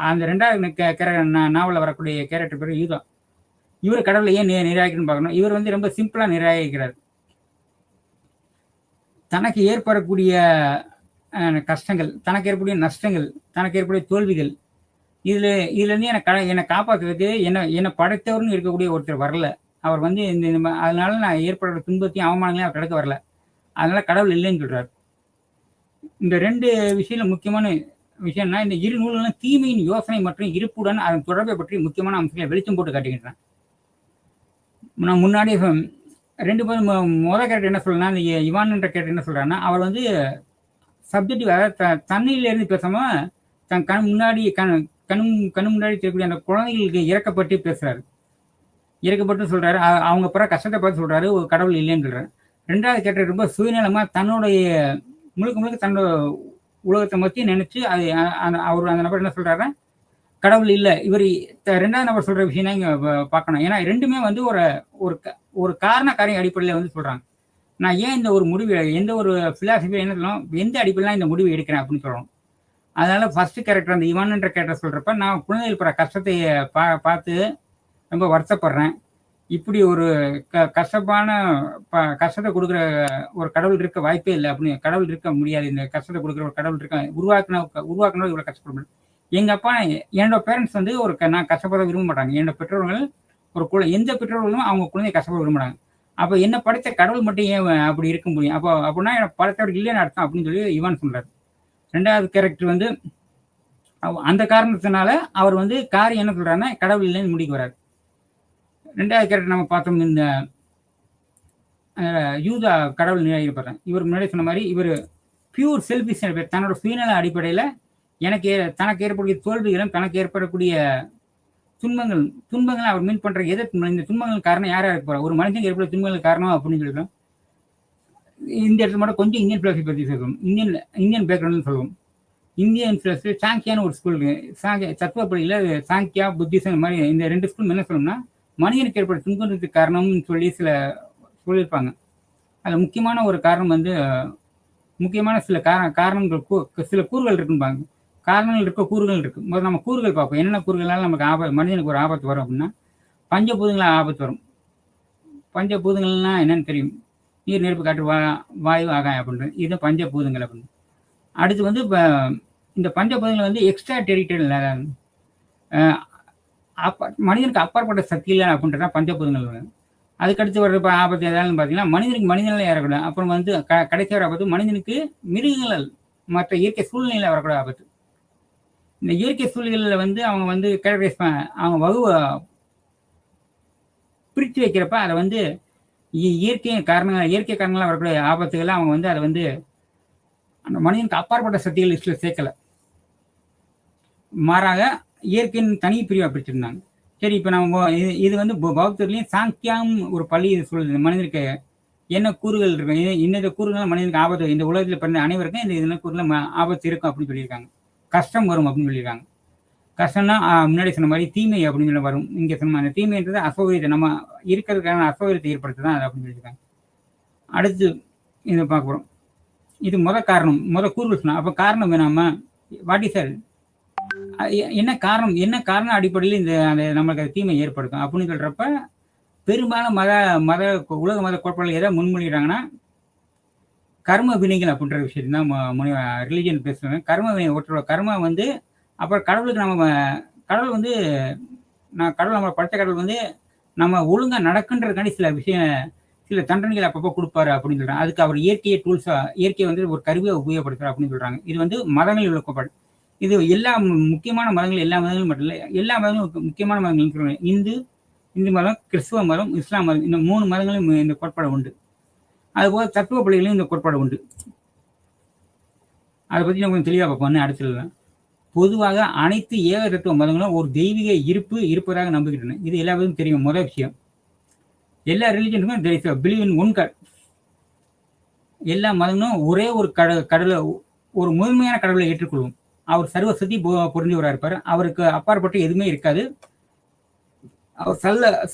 அந்த 2வது நாவலில் வரக்கூடிய கேரக்டர் பேர் யூதா. இவர் கடவுளை ஏன் நிராகரிக்கணும்னு பார்க்கணும். இவர் வந்து ரொம்ப சிம்பிளா நிராகரிக்கிறார். தனக்கு ஏற்படக்கூடிய கஷ்டங்கள், தனக்கு ஏற்படக்கூடிய நஷ்டங்கள், தனக்கு ஏற்படக்கூடிய தோல்விகள், இதுலேருந்து என்னை காப்பாற்றுறதுக்கு என்னை படைத்தவர்னு இருக்கக்கூடிய ஒருத்தர் வரல. அவர் வந்து அதனால நான் ஏற்படுற துன்பத்தையும் அவமானங்களையும் அவர் கிடைக்க வரல, அதனால கடவுள் இல்லைன்னு சொல்றாரு. இந்த 2 விஷயம் முக்கியமான விஷயம்னா, இந்த இரு நூல்களும் தீமையின் யோசனை மற்றும் இருப்புடன் அதன் தொடர்பை பற்றி முக்கியமான அம்சங்களை வெளிச்சம் போட்டு காட்டுகின்றன. நான் முன்னாடியே 2 பேரும் மொத கேரக்டர் என்ன சொல்றேன்னா, அந்த இவான் என்ற கேரக்டர் என்ன சொல்றாருன்னா, அவர் வந்து சப்ஜெக்டிவ் அதாவது தண்ணியில இருந்து பேசாம, தன் கண் முன்னாடி கண் முன்னாடி தெரியக்கூடிய அந்த குழந்தைகளுக்கு இறக்கப்பட்டு பேசுறாரு. இறக்கப்பட்டு சொல்றாரு. அவங்க பிற கஷ்டத்தை பார்த்து சொல்றாரு, ஒரு கடவுள் இல்லைன்னு சொல்றாரு. 2வது கேரக்டர் ரொம்ப சுயநலமா தன்னுடைய முழுக்க முழுக்க தன்னோட உலகத்தை பத்தி நினைச்சு அது அவர் அந்த நபர் என்ன சொல்றாருன்னா, கடவுள் இல்ல. இவர் 2வது நபர் சொல்ற விஷயம் தான் இங்க பார்க்கணும். ஏன்னா 2மே வந்து ஒரு ஒரு காரண காரிய அடிப்படையில வந்து சொல்றாங்க. நான் ஏன் இந்த ஒரு முடிவு எந்த ஒரு பிலாசபி என்ன சொல்லணும், எந்த அடிப்படையில இந்த முடிவு எடுக்கிறேன் அப்படின்னு சொல்லணும். அதனால ஃபர்ஸ்ட் கேரக்டர் அந்த இவான் என்ற கேரக்டர் சொல்றப்ப, நான் குழந்தைகள் படுற கஷ்டத்தை பார்த்து ரொம்ப வருத்தப்படுறேன். இப்படி ஒரு கஷ்டமான கஷ்டத்தை கொடுக்குற ஒரு கடவுள் இருக்க வாய்ப்பே இல்லை அப்படின்னு, கடவுள் இருக்க முடியாது. இந்த கஷ்டத்தை கொடுக்குற ஒரு கடவுள் இருக்க உருவாக்குனவர் இவ்வளவு கஷ்டப்பட முடியும். எங்க அப்பா என்னோட பேரண்ட்ஸ் வந்து நான் கஷ்டப்பட விரும்ப மாட்டாங்க. என்னோட பெற்றோர்கள் எந்த பெற்றோர்களும் அவங்க குழந்தைய கஷ்டப்பட விரும்ப மாட்டாங்க. அப்ப என்ன படைத்த கடவுள் மட்டும் ஏன் அப்படி இருக்க முடியும்? அப்படின்னா எனக்கு படைத்தவர் இல்லைன்னு அர்த்தம் அப்படின்னு சொல்லி இவான் சொல்றாரு. 2வது கேரக்டர் வந்து அந்த காரணத்தினால அவர் வந்து காரியம் என்ன சொல்றாருன்னா, கடவுள் இல்லைன்னு முடிக்க வர்றாரு. 2வது கேரக்டர் நம்ம பார்த்தோம், இந்த யூதா கடவுள் நிராகரிப்பார். இவர் முன்னாடி சொன்ன மாதிரி இவர் பியூர் செல்ஃபிஷ், தன்னோட சுயநல அடிப்படையில் தனக்கு ஏற்படக்கூடிய தோல்விகளும் தனக்கு ஏற்படக்கூடிய துன்பங்கள் அவர் மீன் பண்ற இந்த துன்பங்கள் காரணம் யாரா இருக்க போறா, ஒரு மனுஷனுக்கு ஏற்பட துன்பங்கள் காரணம் அப்படின்னு சொல்லிடும். இந்த இடத்துல மட்டும் கொஞ்சம் இந்தியன் பிளாசி பத்தி சொல்லுவோம், இந்தியன் பேக்ரவுண்ட் சொல்லுவோம். இந்தியன் பிளஸ் சாங்கியான்னு ஒரு ஸ்கூல் இருக்கு. தத்துவப்படியில் சாங்கியா புத்திசம் மாதிரி இந்த 2 ஸ்கூல் என்ன சொல்லணும்னா, மனிதனுக்கு ஏற்பட துன்பத்துக்கு காரணம்னு சொல்லி சொல்லியிருப்பாங்க. அதில் முக்கியமான ஒரு காரணம் வந்து முக்கியமான சில காரணங்கள் சில கூறுகள் இருக்குன்னு காரணங்கள் இருக்க கூறுகள் இருக்கு. முதல்ல நம்ம கூறுகள் பார்ப்போம். என்னென்ன கூறுகளால் நமக்கு மனிதனுக்கு ஒரு ஆபத்து வரும் அப்படின்னா, பஞ்சபூதங்களால் ஆபத்து வரும். பஞ்சபூதங்கள்னா என்னன்னு தெரியும், நீர் நெருப்பு காற்று வாயு ஆகாயம் அப்படின்றது, இது பஞ்சபூதங்கள் அப்படின்னு. அடுத்து வந்து இப்போ இந்த பஞ்சபூதங்கள் வந்து எக்ஸ்ட்ரா டெரிட்டரியல், மனிதனுக்கு அப்பாற்பட்ட சக்தி இல்லை அப்படின்றதான் பஞ்சபூதங்கள். அதுக்கடுத்து வர்ற ஆபத்து எதாலும் பார்த்தீங்கன்னா, மனிதனால ஏறக்கூடாது. அப்புறம் வந்து கடைசி வர ஆபத்து மனிதனுக்கு மிருகங்கள் மற்ற இயற்கை சூழ்நிலையில் வரக்கூட ஆபத்து. இந்த இயற்கை சூழ்நிலையில் வந்து அவங்க வந்து கேரக்டரைஸ் அவங்க பிரித்து வைக்கிறப்ப அதை வந்து இயற்கை காரணங்களாக வரக்கூடிய ஆபத்துகளை அவங்க வந்து அதை வந்து அந்த மனிதனுக்கு அப்பாற்பட்ட சக்திகள் லிஸ்ட்டில் சேர்க்கலை. மாறாக இயற்கையின் தனி பிரிவாக பிரிச்சிருந்தாங்க. சரி, இப்போ நம்ம இது வந்து பௌத்தர்லையும் சாங்கியம் ஒரு பள்ளி சொல்லுது, மனிதனுக்கு என்ன கூறுகள் இருக்கு, இந்த கூறுகள் மனிதனுக்கு ஆபத்து, இந்த உலகத்தில் பிறந்த அனைவருக்கும் இந்த இதில் கூறுகள் ஆபத்து இருக்கும் அப்படின்னு சொல்லியிருக்காங்க. கஷ்டம் வரும் அப்படின்னு சொல்லியிருக்காங்க. கஷ்டம்னா முன்னாடி சொன்ன மாதிரி தீமை அப்படின்னு சொல்லி வரும். இங்கே சொன்ன அந்த தீமைன்றது அசௌகரியத்தை, நம்ம இருக்கிறதுக்கான அசௌகரியத்தை ஏற்படுத்துதான் அது அப்படின்னு சொல்லியிருக்காங்க. அடுத்து இதை பார்க்க போகிறோம். இது முத கூறுகள் சொன்னா, அப்போ காரணம் வேணாமா, வாட் இஸ் சார் என்ன காரணம் அடிப்படையில் இந்த அந்த நம்மளுக்கு தீமை ஏற்படுத்தும் அப்படின்னு சொல்றப்ப, பெரும்பாலும் உலக மத கோட்பாடுகள் எதை முன்மொழிகிறாங்கன்னா, கர்ம வினைகள் அப்படின்ற விஷயத்தை தான் ரிலிஜியன் பேசுறாங்க. கர்ம வினை ஒருத்தரோட கர்மா வந்து, அப்புறம் கடவுளுக்கு கடவுள் வந்து நம்மளை படைத்த கடவுள் வந்து நம்ம ஒழுங்கா நடக்குன்றதுக்காண்டி சில தண்டனைகள் அப்பப்போ கொடுப்பாரு அப்படின்னு சொல்றாங்க. அதுக்கு அவர் இயற்கையை வந்து ஒரு கருவியை உபயோகப்படுத்துறாரு அப்படின்னு சொல்றாங்க. இது வந்து மதங்கள் விளக்கப்பாடு. இது எல்லா முக்கியமான மதங்கள், எல்லா மதங்களும் மட்டும் இல்லை, எல்லா மதங்களும் முக்கியமான மதங்கள் சொல்றாங்க. இந்து மதம், கிறிஸ்துவ மதம், இஸ்லாம் மதம், இந்த 3 மதங்களும் இந்த கோட்பாடு உண்டு. அதுபோல தத்துவ பள்ளிகளிலும் இந்த கோட்பாடு உண்டு. அதை பற்றி நம்ம கொஞ்சம் தெளிவாக பார்ப்போம் அடுத்தது. பொதுவாக அனைத்து ஏக தத்துவ மதங்களும் ஒரு தெய்வீக இருப்பதாக நம்புகின்றன. இது எல்லாருக்கும் தெரியும். முதல் விஷயம், எல்லா ரிலிஜனுக்கும் பிலீவ் இன் ஒன் காட். எல்லா மதங்களும் ஒரே ஒரு கடவுளை, ஒரு முழுமையான கடவுளை ஏற்றுக்கொள்வோம். அவர் சர்வசக்தி பொருந்தியவராக இருப்பார். அவருக்கு அப்பாற்பட்டு எதுவுமே இருக்காது. அவர்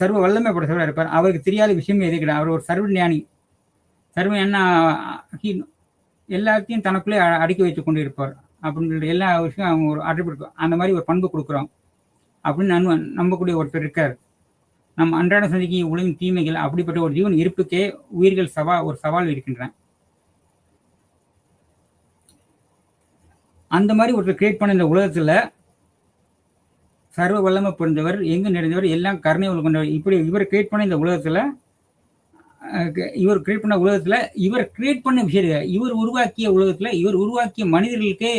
சர்வ வல்லமை படைத்தவராக இருப்பார். அவருக்கு தெரியாத விஷயமே எது கிடையாது. அவர் ஒரு சர்வ ஞானி. எல்லாத்தையும் தனக்குள்ளே அடக்கி வைத்துக் கொண்டு இருப்பார் அப்படின்ற எல்லா விஷயம் அவங்க ஒரு அட்ரிபியூட், அந்த மாதிரி ஒரு பண்பு கொடுக்குறோம் அப்படின்னு நம்பக்கூடிய ஒருத்தர் இருக்கார். நம்ம அன்றாட சந்திக்கும் உலகின் தீமைகள், அப்படிப்பட்ட ஒரு ஜீவன் இருப்புக்கே உயிர்கள் ஒரு சவால் இருக்கின்றன. அந்த மாதிரி ஒருத்தர் கிரியேட் பண்ண இந்த உலகத்துல சர்வ வல்லமை பொருந்தவர், எங்கு நிறைந்தவர், எல்லாம் கருணை கொண்டவர், இப்படி இவர் கிரியேட் பண்ண இந்த உலகத்துல இவர் கிரியேட் பண்ண விஷயம், இவர் உருவாக்கிய உலகத்துல இவர் உருவாக்கிய மனிதர்களுக்கே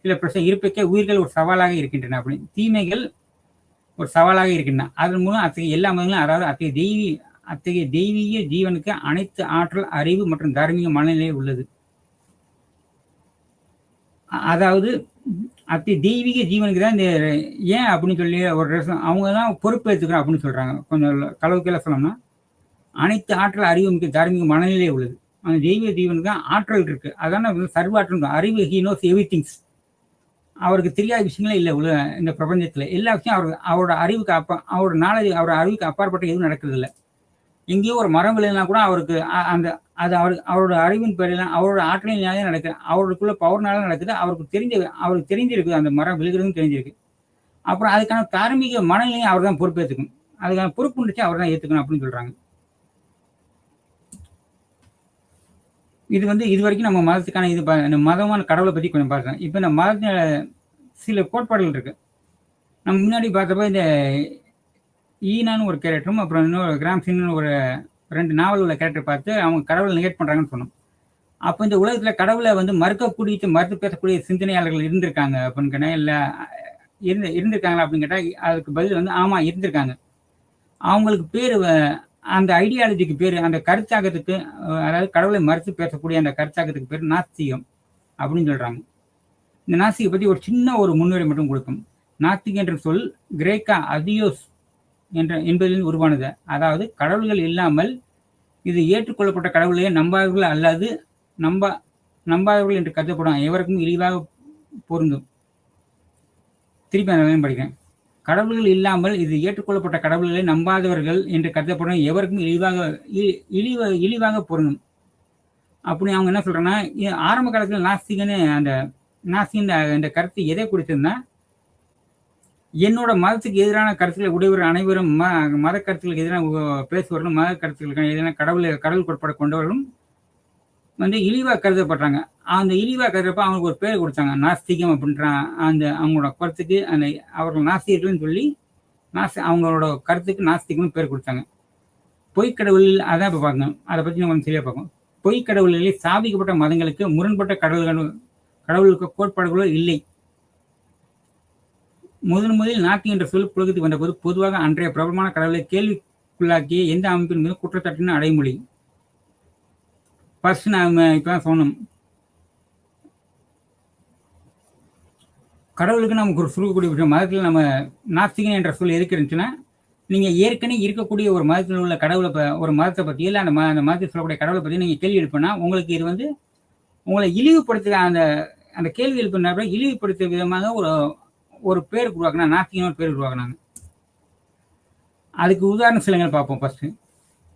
சில பிரச்சனை இருப்பதற்கே உயிர்கள் ஒரு சவாலாக இருக்கின்றன அப்படின்னு. தீமைகள் ஒரு சவாலாக இருக்கின்றன. அதன் மூலம் அத்தகைய எல்லா மதங்களும், அதாவது அத்தகைய தெய்வீக ஜீவனுக்கு அனைத்து ஆற்றல், அறிவு மற்றும் தார்மீக மனநிலை உள்ளது. அதாவது தெய்வீக ஜீவனுக்கு தான் இந்த ஏன் அப்படின்னு சொல்லி ஒரு அவங்க தான் பொறுப்பு ஏற்றுக்கிறோம் அப்படின்னு சொல்றாங்க. கொஞ்சம் கலவுக்கெல்லாம் சொல்லணும்னா, அனைத்து ஆற்றல், அறிவு மிக்க தார்மீக மனநிலை உள்ளது. அந்த தெய்வீக ஜீவனுக்கு தான் ஆற்றல் இருக்கு. அதான சர்வாற்றல். அறிவு, ஹி நோஸ் எவ்ரி திங்ஸ். அவருக்கு தெரியாத விஷயங்களே இல்லை இந்த பிரபஞ்சத்துல. எல்லா விஷயம் அவரோட அறிவுக்கு அவரோட நாலேஜ், அவரோட அறிவுக்கு அப்பாற்பட்ட எதுவும் நடக்கிறது இல்லை. எங்கேயோ ஒரு மரம் விளையினா கூட அவருக்கு அது அவரோட அறிவின் பேரில், அவரோட ஆற்றலினாலே நடக்குது, அவருக்குள்ள பவர்னால நடக்குது. அவருக்கு தெரிஞ்சிருக்கு அந்த மரம் விழுகிறதுன்னு தெரிஞ்சிருக்கு. அப்புறம் அதுக்கான தார்மீக மனநிலையும் அவர் தான் பொறுப்பேற்றுக்கணும். அதுக்கான பொறுப்பு இருந்துச்சு அவர் தான் ஏற்றுக்கணும் அப்படின்னு சொல்றாங்க. இது வரைக்கும் நம்ம மதத்துக்கான இந்த மதமான கடவுளை பத்தி கொஞ்சம் பார்த்தோம். இப்போ இந்த மதத்துல சில கோட்பாடுகள் இருக்கு. நம்ம முன்னாடி பார்த்தப்ப இந்த ஈனான்னு ஒரு கேரக்டரும், அப்புறம் இன்னொரு கிராம்சின்னு ஒரு 2 நாவல் உள்ள கேரக்டர் பார்த்து அவங்க கடவுளை நெகேட் பண்றாங்கன்னு சொன்னோம். அப்போ இந்த உலகத்துல கடவுளை மறுத்து பேசக்கூடிய சிந்தனையாளர்கள் இருந்திருக்காங்க அப்படின்னு கேட்டா, இல்ல இருந்திருக்காங்களா அப்படின்னு கேட்டா, அதுக்கு பதில் ஆமா இருந்திருக்காங்க. அவங்களுக்கு பேரு, அந்த ஐடியாலஜிக்கு பேரு, அந்த கருத்தாக்கத்துக்கு, அதாவது கடவுளை மறுத்து பேசக்கூடிய அந்த கருத்தாக்கத்துக்கு பேர் நாஸ்திகம் அப்படின்னு சொல்றாங்க. இந்த நாஸ்திகை பத்தி ஒரு சின்ன ஒரு முன்னுரை மட்டும் கொடுக்கும். நாஸ்திக் என்ற சொல் கிரேக்கா அதியோஸ் என்பதில் உருவானது. அதாவது கடவுள்கள் இல்லாமல் இது ஏற்றுக்கொள்ளப்பட்ட கடவுளையே நம்பாதவர்கள் அல்லது நம்பாதவர்கள் என்று கருதப்படும் எவருக்கும் இழிவாக பொருந்தும். திருப்பி நான் படிக்கிறேன். கடவுள்கள் இல்லாமல் இது ஏற்றுக்கொள்ளப்பட்ட கடவுள்களை நம்பாதவர்கள் என்று கருதப்படும் எவருக்கும் இழிவாக பொருந்தும். அப்படி அவங்க என்ன சொல்றாங்கன்னா, ஆரம்ப காலத்தில் நாஸ்திகன் இந்த கருத்து எதை குறித்திருந்தா, என்னோட மதத்துக்கு எதிரான கருத்துக்களை உடையவர் அனைவரும், மத கருத்துக்களுக்கு எதிராக பேசுவவர்களும், மத கருத்துக்களுக்கு எதிரான கடவுள் கோட்பாடு கொண்டவர்களும் இழிவாக கருதப்படுறாங்க. அந்த இழிவாக கருதப்ப அவங்களுக்கு ஒரு பேர் கொடுத்தாங்க, நாஸ்திகம் அப்படின்ற. அவங்களோட கருத்துக்கு அவர்கள் நாஸ்திகர்கள்னு சொல்லி அவங்களோட கருத்துக்கு நாஸ்திகம்னு பேர் கொடுத்தாங்க. பொய்க்கடவுளில் அதான் இப்போ பார்க்கணும். அதை பற்றி நம்ம சரியா பார்க்கணும். பொய்க்கடவுளிலே ஸ்தாபிக்கப்பட்ட மதங்களுக்கு முரண்பட்ட கடவுளுக்கு கோட்பாடுகளோ இல்லை. முதலில் நாஸ்தி என்ற சொல் புழக்கத்துக்கு வந்தபோது பொதுவாக அன்றைய பிரபலமான கடவுளை கேள்விக்குள்ளாக்கிய எந்த அமைப்பின் மீது குற்றச்சாட்டின் அடைமொழி. ஃபர்ஸ்ட் நாம இப்பதான் சொன்னோம், கடவுளுக்கு நமக்கு ஒரு சுருக்கக்கூடிய விஷயம். மதத்தில் நம்ம நாஸ்திகன் என்ற சொல் எதுக்கு இருந்துச்சுன்னா, நீங்க ஏற்கனவே இருக்கக்கூடிய ஒரு மதத்தில் உள்ள கடவுளை, ஒரு மதத்தை பத்தி இல்லை அந்த மதத்தில் சொல்லக்கூடிய கடவுளை பத்தி நீங்க கேள்வி எழுப்பினா, உங்களுக்கு இது உங்களை இழிவுபடுத்த, அந்த கேள்வி எழுப்பின இழிவுபடுத்த விதமாக ஒரு பேர் உருவாக்குனா, நாஸ்திகன் ஒரு பேர் உருவாக்குனாங்க. அதுக்கு உதாரணம் சிலங்கள் பார்ப்போம். ஃபர்ஸ்ட்,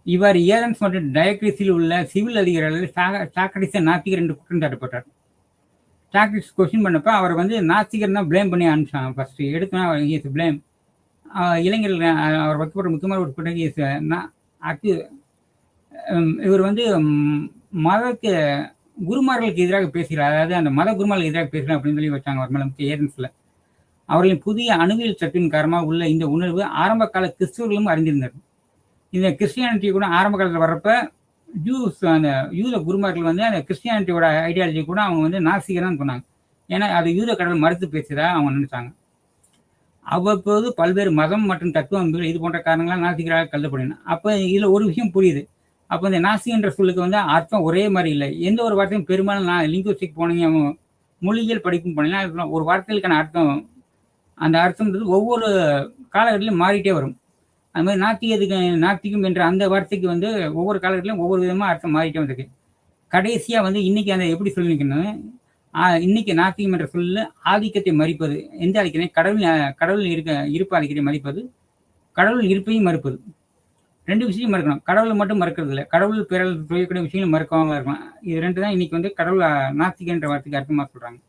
இவர் ஏதன்ஸ் மற்றும் டயக்ரிஸில் உள்ள சிவில் அதிகாரிகள் சாக்ரட்டிஸை நாஸ்திகர் என்று குற்றம் சாட்டப்பட்டார். சாக்ரட்டிஸ் கொஸ்டின் பண்ணப்ப அவர் நாஸ்திகர் தான் பிளேம் பண்ணி அனுப்பிச்சாங்க. ஃபர்ஸ்ட் எடுத்தோன்னா பிளேம் இளைஞர்கள் அவர் வைக்கப்பட்ட முக்கியமான ஒரு பிறகு இவர் மதக்கு குருமார்களுக்கு எதிராக பேசுகிறார், அதாவது அந்த மத குருமார்களுக்கு எதிராக பேசுகிறார் அப்படின்னு சொல்லி வச்சாங்க அவர் மேலே. ஏதன்ஸ்ல அவர்களின் புதிய அணுவியல் சட்டின் காரணமாக உள்ள இந்த உணர்வு ஆரம்ப கால கிறிஸ்தவர்களும் அறிந்திருந்தார். இந்த கிறிஸ்டியானிட்டி கூட ஆரம்ப காலத்தில் வர்றப்ப அந்த யூத குருமார்கள் அந்த கிறிஸ்டியானிட்டியோட ஐடியாலஜி கூட அவங்க நாஸ்திகர் தான் சொன்னாங்க. ஏன்னா அது யூத கடவுள் மறுத்து பேசுறதா அவங்க நினைச்சாங்க. அவ்வப்போது பல்வேறு மதம் மற்றும் தத்துவங்கள் இது போன்ற காரணங்களால் நாஸ்திகராக கருதப்படின. அப்போ இதுல ஒரு விஷயம் புரியுது. அப்போ இந்த நாஸ்தி என்ற சொல்லுக்கு அர்த்தம் ஒரே மாதிரி இல்லை. எந்த ஒரு வார்த்தையும் பெரும்பாலும் லிங்குவிஸ்டிக் போனீங்க, மொழியியல் படிக்கும் போனீங்கன்னா ஒரு வார்த்தைகளுக்கான அர்த்தம், அந்த அர்த்தம்ன்றது ஒவ்வொரு காலகட்டத்திலும் மாறிட்டே வரும். அது மாதிரி நாத்திகம் என்ற அந்த வார்த்தைக்கு ஒவ்வொரு காலகட்டத்திலும் ஒவ்வொரு விதமா அர்த்தம் மாறிட்டே வந்திருக்கு. கடைசியா இன்னைக்கு அந்த எப்படி சொல்லி நிற்கணும், இன்னைக்கு நாத்திகம் என்ற சொல்ல ஆதிக்கத்தை மறிப்பது. எந்த ஆதிக்கம்? கடவுள் இருப்பு ஆதிக்கத்தை மறிப்பது, கடவுள் இருப்பையும் மறுப்பது. 2 விஷயம் மறுக்கணும். கடவுளை மட்டும் மறுக்கிறது இல்லை, கடவுள் பேரால் சொல்லக்கூடிய விஷயங்களும் மறுக்காம இருக்கலாம். இது 2 தான் இன்னைக்கு கடவுள் நாஸ்திகம் என்ற வார்த்தைக்கு அர்த்தமா சொல்றாங்க.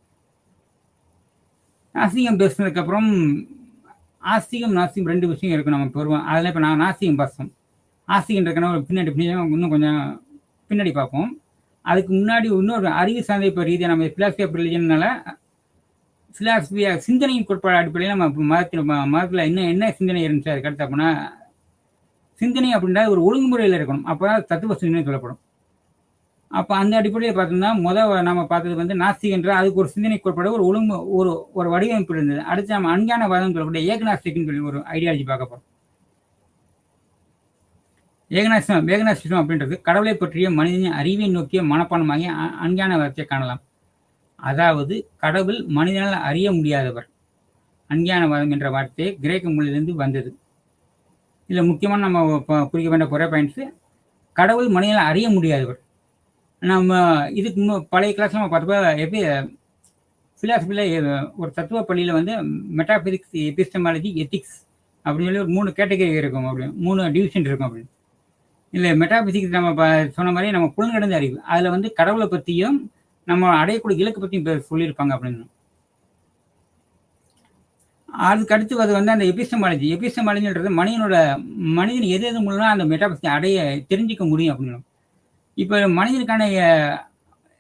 நாஸ்திகம் பேசுனதுக்கு அப்புறம் ஆஸ்திகம் நாஸ்திகம் 2 விஷயம் இருக்கும் நம்ம பெறுவோம். அதில் இப்போ நான் நாஸ்திகம் பார்த்தோம். ஆஸ்திகன்றதுக்கான ஒரு பின்னாடி இன்னும் கொஞ்சம் பின்னாடி பார்ப்போம். அதுக்கு முன்னாடி இன்னொரு அறிவு சார்ந்த இப்போ ரீதியாக நம்ம பிலாசபி ஆஃப் ரிலிஜன்னால சிந்தனையின் கோட்பாடு அடிப்படையில் நம்ம மதத்தில் என்ன சிந்தனை இருந்துச்சு அதுக்கு அடுத்து அப்படின்னா, சிந்தனை அப்படின்றது ஒரு ஒழுங்குமுறையில் இருக்கணும். அப்போ தான் தத்துவ சிந்தனை சொல்லப்படும். அப்போ அந்த அடிப்படையில் பார்த்தோம்னா நம்ம பார்த்தது வந்து நாஸ்திக் என்ற அதுக்கு ஒரு சிந்தனை கோட்பாடு ஒரு ஒழுங்கு ஒரு வடிவமைப்பு இருந்தது. அடுத்து நம்ம அஞ்ஞானவாதம் சொல்லக்கூடிய ஏகநாஸ்திக்னு சொல்லி ஒரு ஐடியாலஜி பார்க்க போகிறோம். ஏகநாஸ்திசம் அப்படின்றது கடவுளை பற்றிய மனிதனின் அறிவை நோக்கிய மனப்பான்மையாகிய அஞ்ஞானவாதத்தை காணலாம். அதாவது கடவுள் மனிதனால் அறிய முடியாதவர். அஞ்ஞானவாதம் என்ற வார்த்தை கிரேக்க மொழியிலிருந்து வந்தது. இதில் முக்கியமான நம்ம குறிக்க வேண்டிய குறை பாயிண்ட்ஸு, கடவுள் மனிதனால் அறிய முடியாதவர். நம்ம இதுக்கு பழைய கிளாஸ் நம்ம பார்த்தப்ப எப்படி ஃபிலாசபியில் ஒரு தத்துவ பள்ளியில் வந்து மெட்டாபிசிக்ஸ், எபிஸ்டமாலஜி, எத்திக்ஸ் அப்படின்னு சொல்லி ஒரு 3 கேட்டகரி இருக்கும், அப்படின்னு 3 டிவிஷன் இருக்கும் அப்படின்னு. இல்லை மெட்டாபிசிக்ஸ் நம்ம சொன்ன மாதிரி நம்ம புலன்கடந்த அறிவு, அதில் வந்து கடவுளை பற்றியும் நம்ம அடையக்கூடிய இலக்கு பற்றியும் சொல்லியிருப்பாங்க அப்படின்னு. அதுக்கு அடுத்து அது வந்து அந்த எபிஸ்டமாலஜின்றது மனிதன் எது மூலம்னா அந்த மெட்டாபிசிக்ஸ் அடைய தெரிஞ்சிக்க முடியும் அப்படின்னு. இப்போ மனிதனுக்கான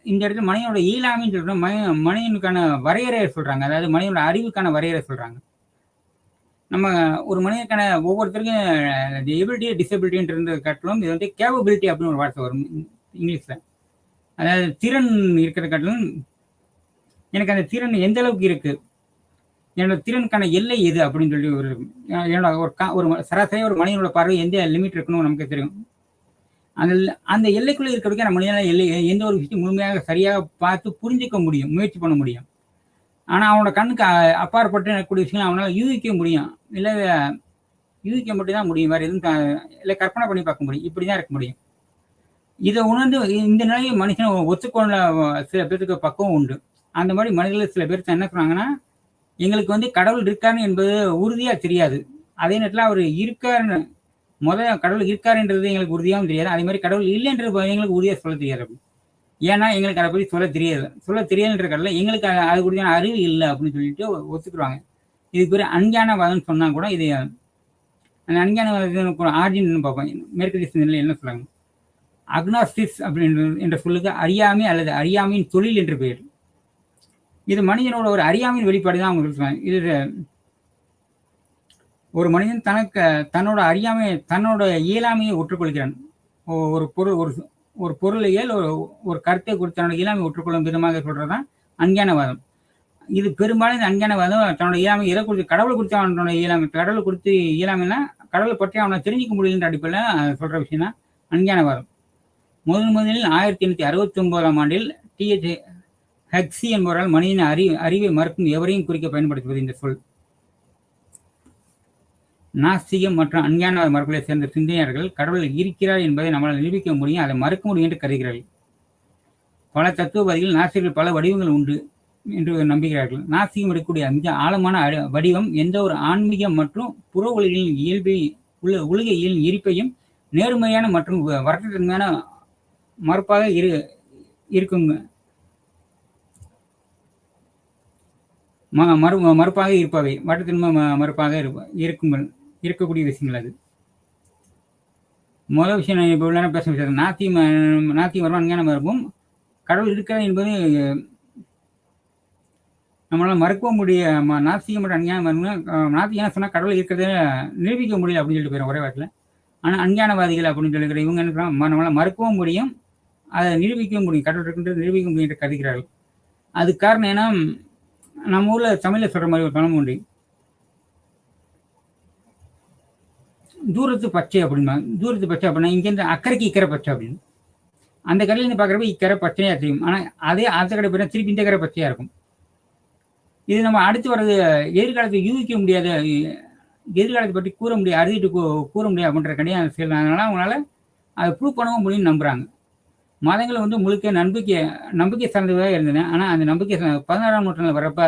இந்த இடத்துல மனிதனோட இயலாமைன்னு சொல்கிறோம், மனிதனுக்கான வரையறையை சொல்கிறாங்க. அதாவது மனிதனோட அறிவுக்கான வரையறை சொல்கிறாங்க. நம்ம ஒரு மனிதனுக்கான ஒவ்வொருத்தருக்கும் எபிலிட்டி டிசபிலிட்டின்றது காட்டிலும் இது வந்து கேப்பபிலிட்டி அப்படின்னு ஒரு வார்த்தை வரும் இங்கிலீஷில். அதாவது திறன் இருக்கிறத காட்டிலும் எனக்கு அந்த திறன் எந்த அளவுக்கு இருக்குது, என்னோட திறனுக்கான எல்லை எது அப்படின்னு சொல்லி என்னோட ஒரு சராசரியாக ஒரு மனிதனோட பார்வை எந்த லிமிட் இருக்குன்னு நமக்கு தெரியும். அந்த எல்லைக்குள்ளே இருக்கிறதுக்கு நம்ம மனிதனால் எந்த ஒரு விஷயம் முழுமையாக சரியாக பார்த்து புரிஞ்சிக்க முடியும், முயற்சி பண்ண முடியும். ஆனால் அவனோட கண்ணுக்கு அப்பாற்பட்டு இருக்கக்கூடிய விஷயங்கள் அவனால் யூகிக்க முடியும், இல்லை யூகிக்க மட்டும் தான் முடியும், வேறு எதுவும் இல்லை கற்பனை பண்ணி பார்க்க முடியும், இப்படி தான் இருக்க முடியும். இதை உணர்ந்து இந்த நிலையை மனுஷனை ஒத்துக்கொள்ள சில பேருக்கு பக்குவம் உண்டு. அந்த மாதிரி மனிதர்கள் சில பேர் என்ன சொன்னாங்கன்னா, எங்களுக்கு வந்து கடவுள் இருக்காருன்னு என்பது உறுதியாக தெரியாது, அதே நேரத்தில் அவர் இருக்காருன்னு கடவுள் இருக்காருன்றது எங்களுக்கு உறுதியாகவும் தெரியாது, அதே மாதிரி கடவுள் இல்லைன்றது எங்களுக்கு உறுதியாக சொல்ல தெரியாது. ஏன்னா எங்களுக்கு அதை பற்றி சொல்ல தெரியாதுன்ற கடவுள் எங்களுக்கு அது குறித்தான அறிவு இல்லை அப்படின்னு சொல்லிட்டு ஒத்துக்குறாங்க. இதுக்கு பேர் அஞ்ஞானவாதம்னு சொன்னால் கூட இது அந்த அஞ்ஞானவாதம் ஆர்ஜின் பார்ப்போம். மேற்கு தேசத்தில் என்ன சொல்றாங்க, அக்னாஸ்டிக்ஸ் என்ற சொல்லுக்கு அறியாமை அல்லது அறியாமையின் தொழில் என்று பெயர். இது மனிதனோட ஒரு அறியாமையின் வெளிப்பாடு தான் அவங்க சொல்றாங்க. இது ஒரு மனிதன் தன்னோட இயலாமையை ஒற்றுக்கொள்கிறான். ஒரு பொருளையல் ஒரு கருத்தை குறித்து தன்னோட இயலாமை ஒற்றுக்கொள்ளும் விதமாக சொல்றதுதான் அஞ்ஞானவாதம். இது பெரும்பாலும் இந்த அஞ்ஞானவாதம் தன்னோட இயலாமை எதை குறித்து கடவுளை குறித்து அவனோட இயலாமை, கடவுளை குறித்து இயலாமைன்னா கடவுளை பற்றி அவனை தெரிஞ்சிக்க முடியுன்ற அடிப்படையில் சொல்ற விஷயம் தான் அஞ்ஞானவாதம். முதலில் 1869 T.H. ஹக்ஸி என்பவரால் மனிதனின் அறிவை மறுக்கும் எவரையும் குறிக்க பயன்படுத்துவது இந்த சொல். நாஸ்திகம் மற்றும் அஞ்ஞான மரபுகளை சேர்ந்த சிந்தனையாளர்கள் கடவுள் இருக்கிறார் என்பதை நம்மளால் நிரூபிக்க முடியும், அதை மறுக்க முடியும் என்று கருதுகிறார்கள். பல தத்துவவாதிகள் நாஸ்திகர்கள் பல வடிவங்கள் உண்டு என்று நம்புகிறார்கள். நாஸ்திகம் எடுக்கக்கூடிய மிக ஆழமான வடிவம் எந்த ஒரு ஆன்மீக மற்றும் புற உலகின் உலகியலின் இருப்பையும் நேர்மையான மற்றும் வரட்டத்தன்மையான மறுப்பாக இருக்கும் மறுப்பாக இருப்பவை, வரட்டத்தன்மை மறுப்பாக இருக்கக்கூடிய விஷயங்கள். அது முதல் விஷயம் இப்போ உள்ள பேச விஷயம் நாத்தியம் வரும் அஞ்ஞான மறுப்பும் கடவுள் இருக்கிறது என்பது நம்மளால் மறுக்கவும் முடியும். நாஸ்திகம் மற்றும் அஞ்ஞான மறுப்புனா நாத்திகம் என்ன சொன்னால் கடவுள் இருக்கிறத நிரூபிக்க முடியல அப்படின்னு சொல்லிட்டு போயிடும் ஒரே வாட்டில். ஆனால் அஞ்ஞானவாதிகள் அப்படின்னு சொல்லிக்கிற இவங்க என்ன சொன்னால் நம்மளால் மறுக்கவும் முடியும், அதை நிரூபிக்கவும் முடியும், கடவுள் இருக்கின்றது நிரூபிக்க முடியும் என்று கருதுகிறார்கள். அதுக்கு காரணம் ஏன்னா நம்ம ஊரில் தமிழில் சொல்கிற மாதிரி ஒரு பழமொழி உண்டு, தூரத்து பச்சை அப்படின்னா இங்கேருந்து அக்கறைக்கு இக்கரை பச்சை அப்படின்னு. அந்த கரையிலேருந்து பார்க்குறப்ப இக்கரை பச்சையாக தெரியும், ஆனால் அதே அடுத்த கடை போய்னா திருப்பி இந்த கரை பச்சையாக இருக்கும். இது நம்ம அடுத்து வர்றது எதிர்காலத்தை யூகிக்க முடியாத, எதிர்காலத்தை பற்றி கூற முடியாது, அறுதிட்டு கூற முடியாது அப்படின்ற கிடையாது செயல். அதனால அவங்களால அதை ப்ரூவ் பண்ணவும் முடியும்னு நம்புகிறாங்க. மதங்கள் வந்து முழுக்க நம்பிக்கை சார்ந்ததாக இருந்தன. ஆனால் அந்த நம்பிக்கை 16ஆம் நூற்றாண்டில் வரப்ப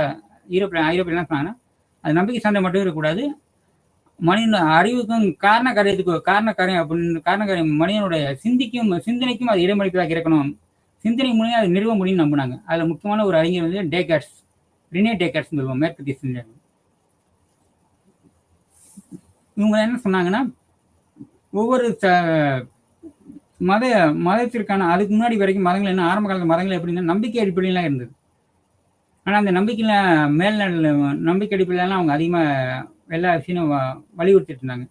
ஐரோப்பிய என்ன சொன்னாங்கன்னா, அது நம்பிக்கை சார்ந்த மட்டும் இருக்கக்கூடாது, மனிதன் அறிவுக்கும் காரணக்காரியம் மனிதனுடைய சிந்தனைக்கும் அது இடமளிப்பதாக இருக்கணும், சிந்தனை மூலியம் அதை நிறுவ முடியும்னு நம்பினாங்க. அதில் முக்கியமான ஒரு அறிஞர் வந்து ரினே டேக்கர்ஸ் சொல்லுவோம், மேற்கு தேச. இவங்க என்ன சொன்னாங்கன்னா, ஒவ்வொரு மதத்திற்கான அதுக்கு முன்னாடி வரைக்கும் மதங்கள் என்ன ஆரம்ப காலத்து மதங்கள் எப்படின்னா நம்பிக்கை அடிப்படையிலாம் இருந்தது. ஆனால் அந்த நம்பிக்கை அடிப்படையிலாம் அவங்க அதிகமாக எல்லா விஷயமும் வலியுறுத்திட்டு இருந்தாங்க.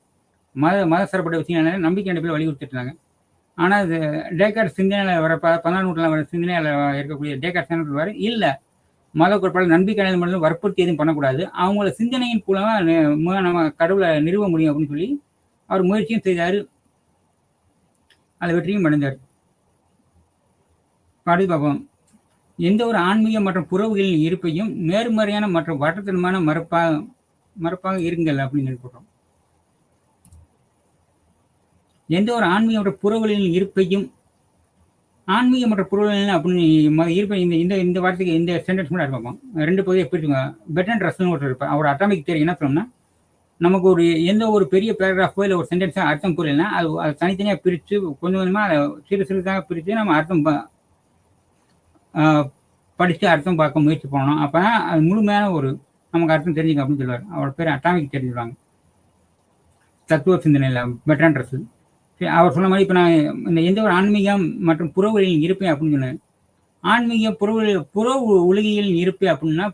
மத சார்பட்ட விஷயங்கள் நம்பிக்கை அடிப்படையில் வலியுறுத்திட்டு இருந்தாங்க. ஆனா இது டேக்கார்ட் சிந்தனையில வர 14ஆம் நூற்றாண்டுல வர சிந்தனையில இருக்கக்கூடிய டேக்கார்ட் என்ன சொல்லுவாரு, இல்ல மத கோட்பாடு நம்பிக்கை மட்டும் வற்புறுத்தி எதுவும் பண்ணக்கூடாது. அவங்கள சிந்தனையின் மூலமா நம்ம கடவுளை நிறுவ முடியும் அப்படின்னு சொல்லி அவர் முயற்சியும் செய்தாரு. அதில் வெற்றியும் அடைந்தார். அடுத்து பார்ப்போம். எந்த ஒரு ஆன்மீக மற்றும் புறவுகளின் இருப்பையும் நேர்மறையான மற்றும் வட்டத்தனமான மறுப்பாக இருங்கள் அப்படின்னு போட்டோம். எந்த ஒரு ஆன்மீக மற்றும் புறவுகளின் இருப்பையும் ஆன்மீக மற்றும் புறவுகளின் அப்படின்னு இருப்பை இந்த வார்த்தைக்கு இந்த சென்டென்ஸ் கூட பார்ப்போம். 2 பகுதியை பிரிச்சுங்க. பெர்ட்ராண்ட் ரஸ்ஸல்னு ஒருத்தர் இருப்பார். அவர் அட்டாமிக் தியரி என்ன சொல்லணும்னா, நமக்கு எந்த ஒரு பெரிய பேராகிராஃபோ இல்லை ஒரு சென்டென்ஸாக அர்த்தம் புரியலைன்னா அது தனித்தனியாக பிரித்து கொஞ்சம் கொஞ்சமாக அதை சிறுதாக பிரித்து நம்ம அர்த்தம் படித்து அர்த்தம் பார்க்க முயற்சி பண்ணணும். அப்போ அது முழுமையான நமக்கு அர்த்தம் தெரிஞ்சுங்க அப்படின்னு சொல்லுவார். அவரோட பேர் அட்டாமிக் தெரிஞ்சுருவாங்க. தத்துவ சிந்தனையில் பெர்ட்ராண்ட் ரஸ்ஸல். சரி, அவர் சொன்ன மாதிரி இப்போ நான் இந்த எந்த ஒரு ஆன்மீகம் மற்றும் புறவழியில் இருப்பேன் அப்படின்னு சொன்னேன். ஆன்மீக புற உலகியல் இருப்பேன் அப்படின்னா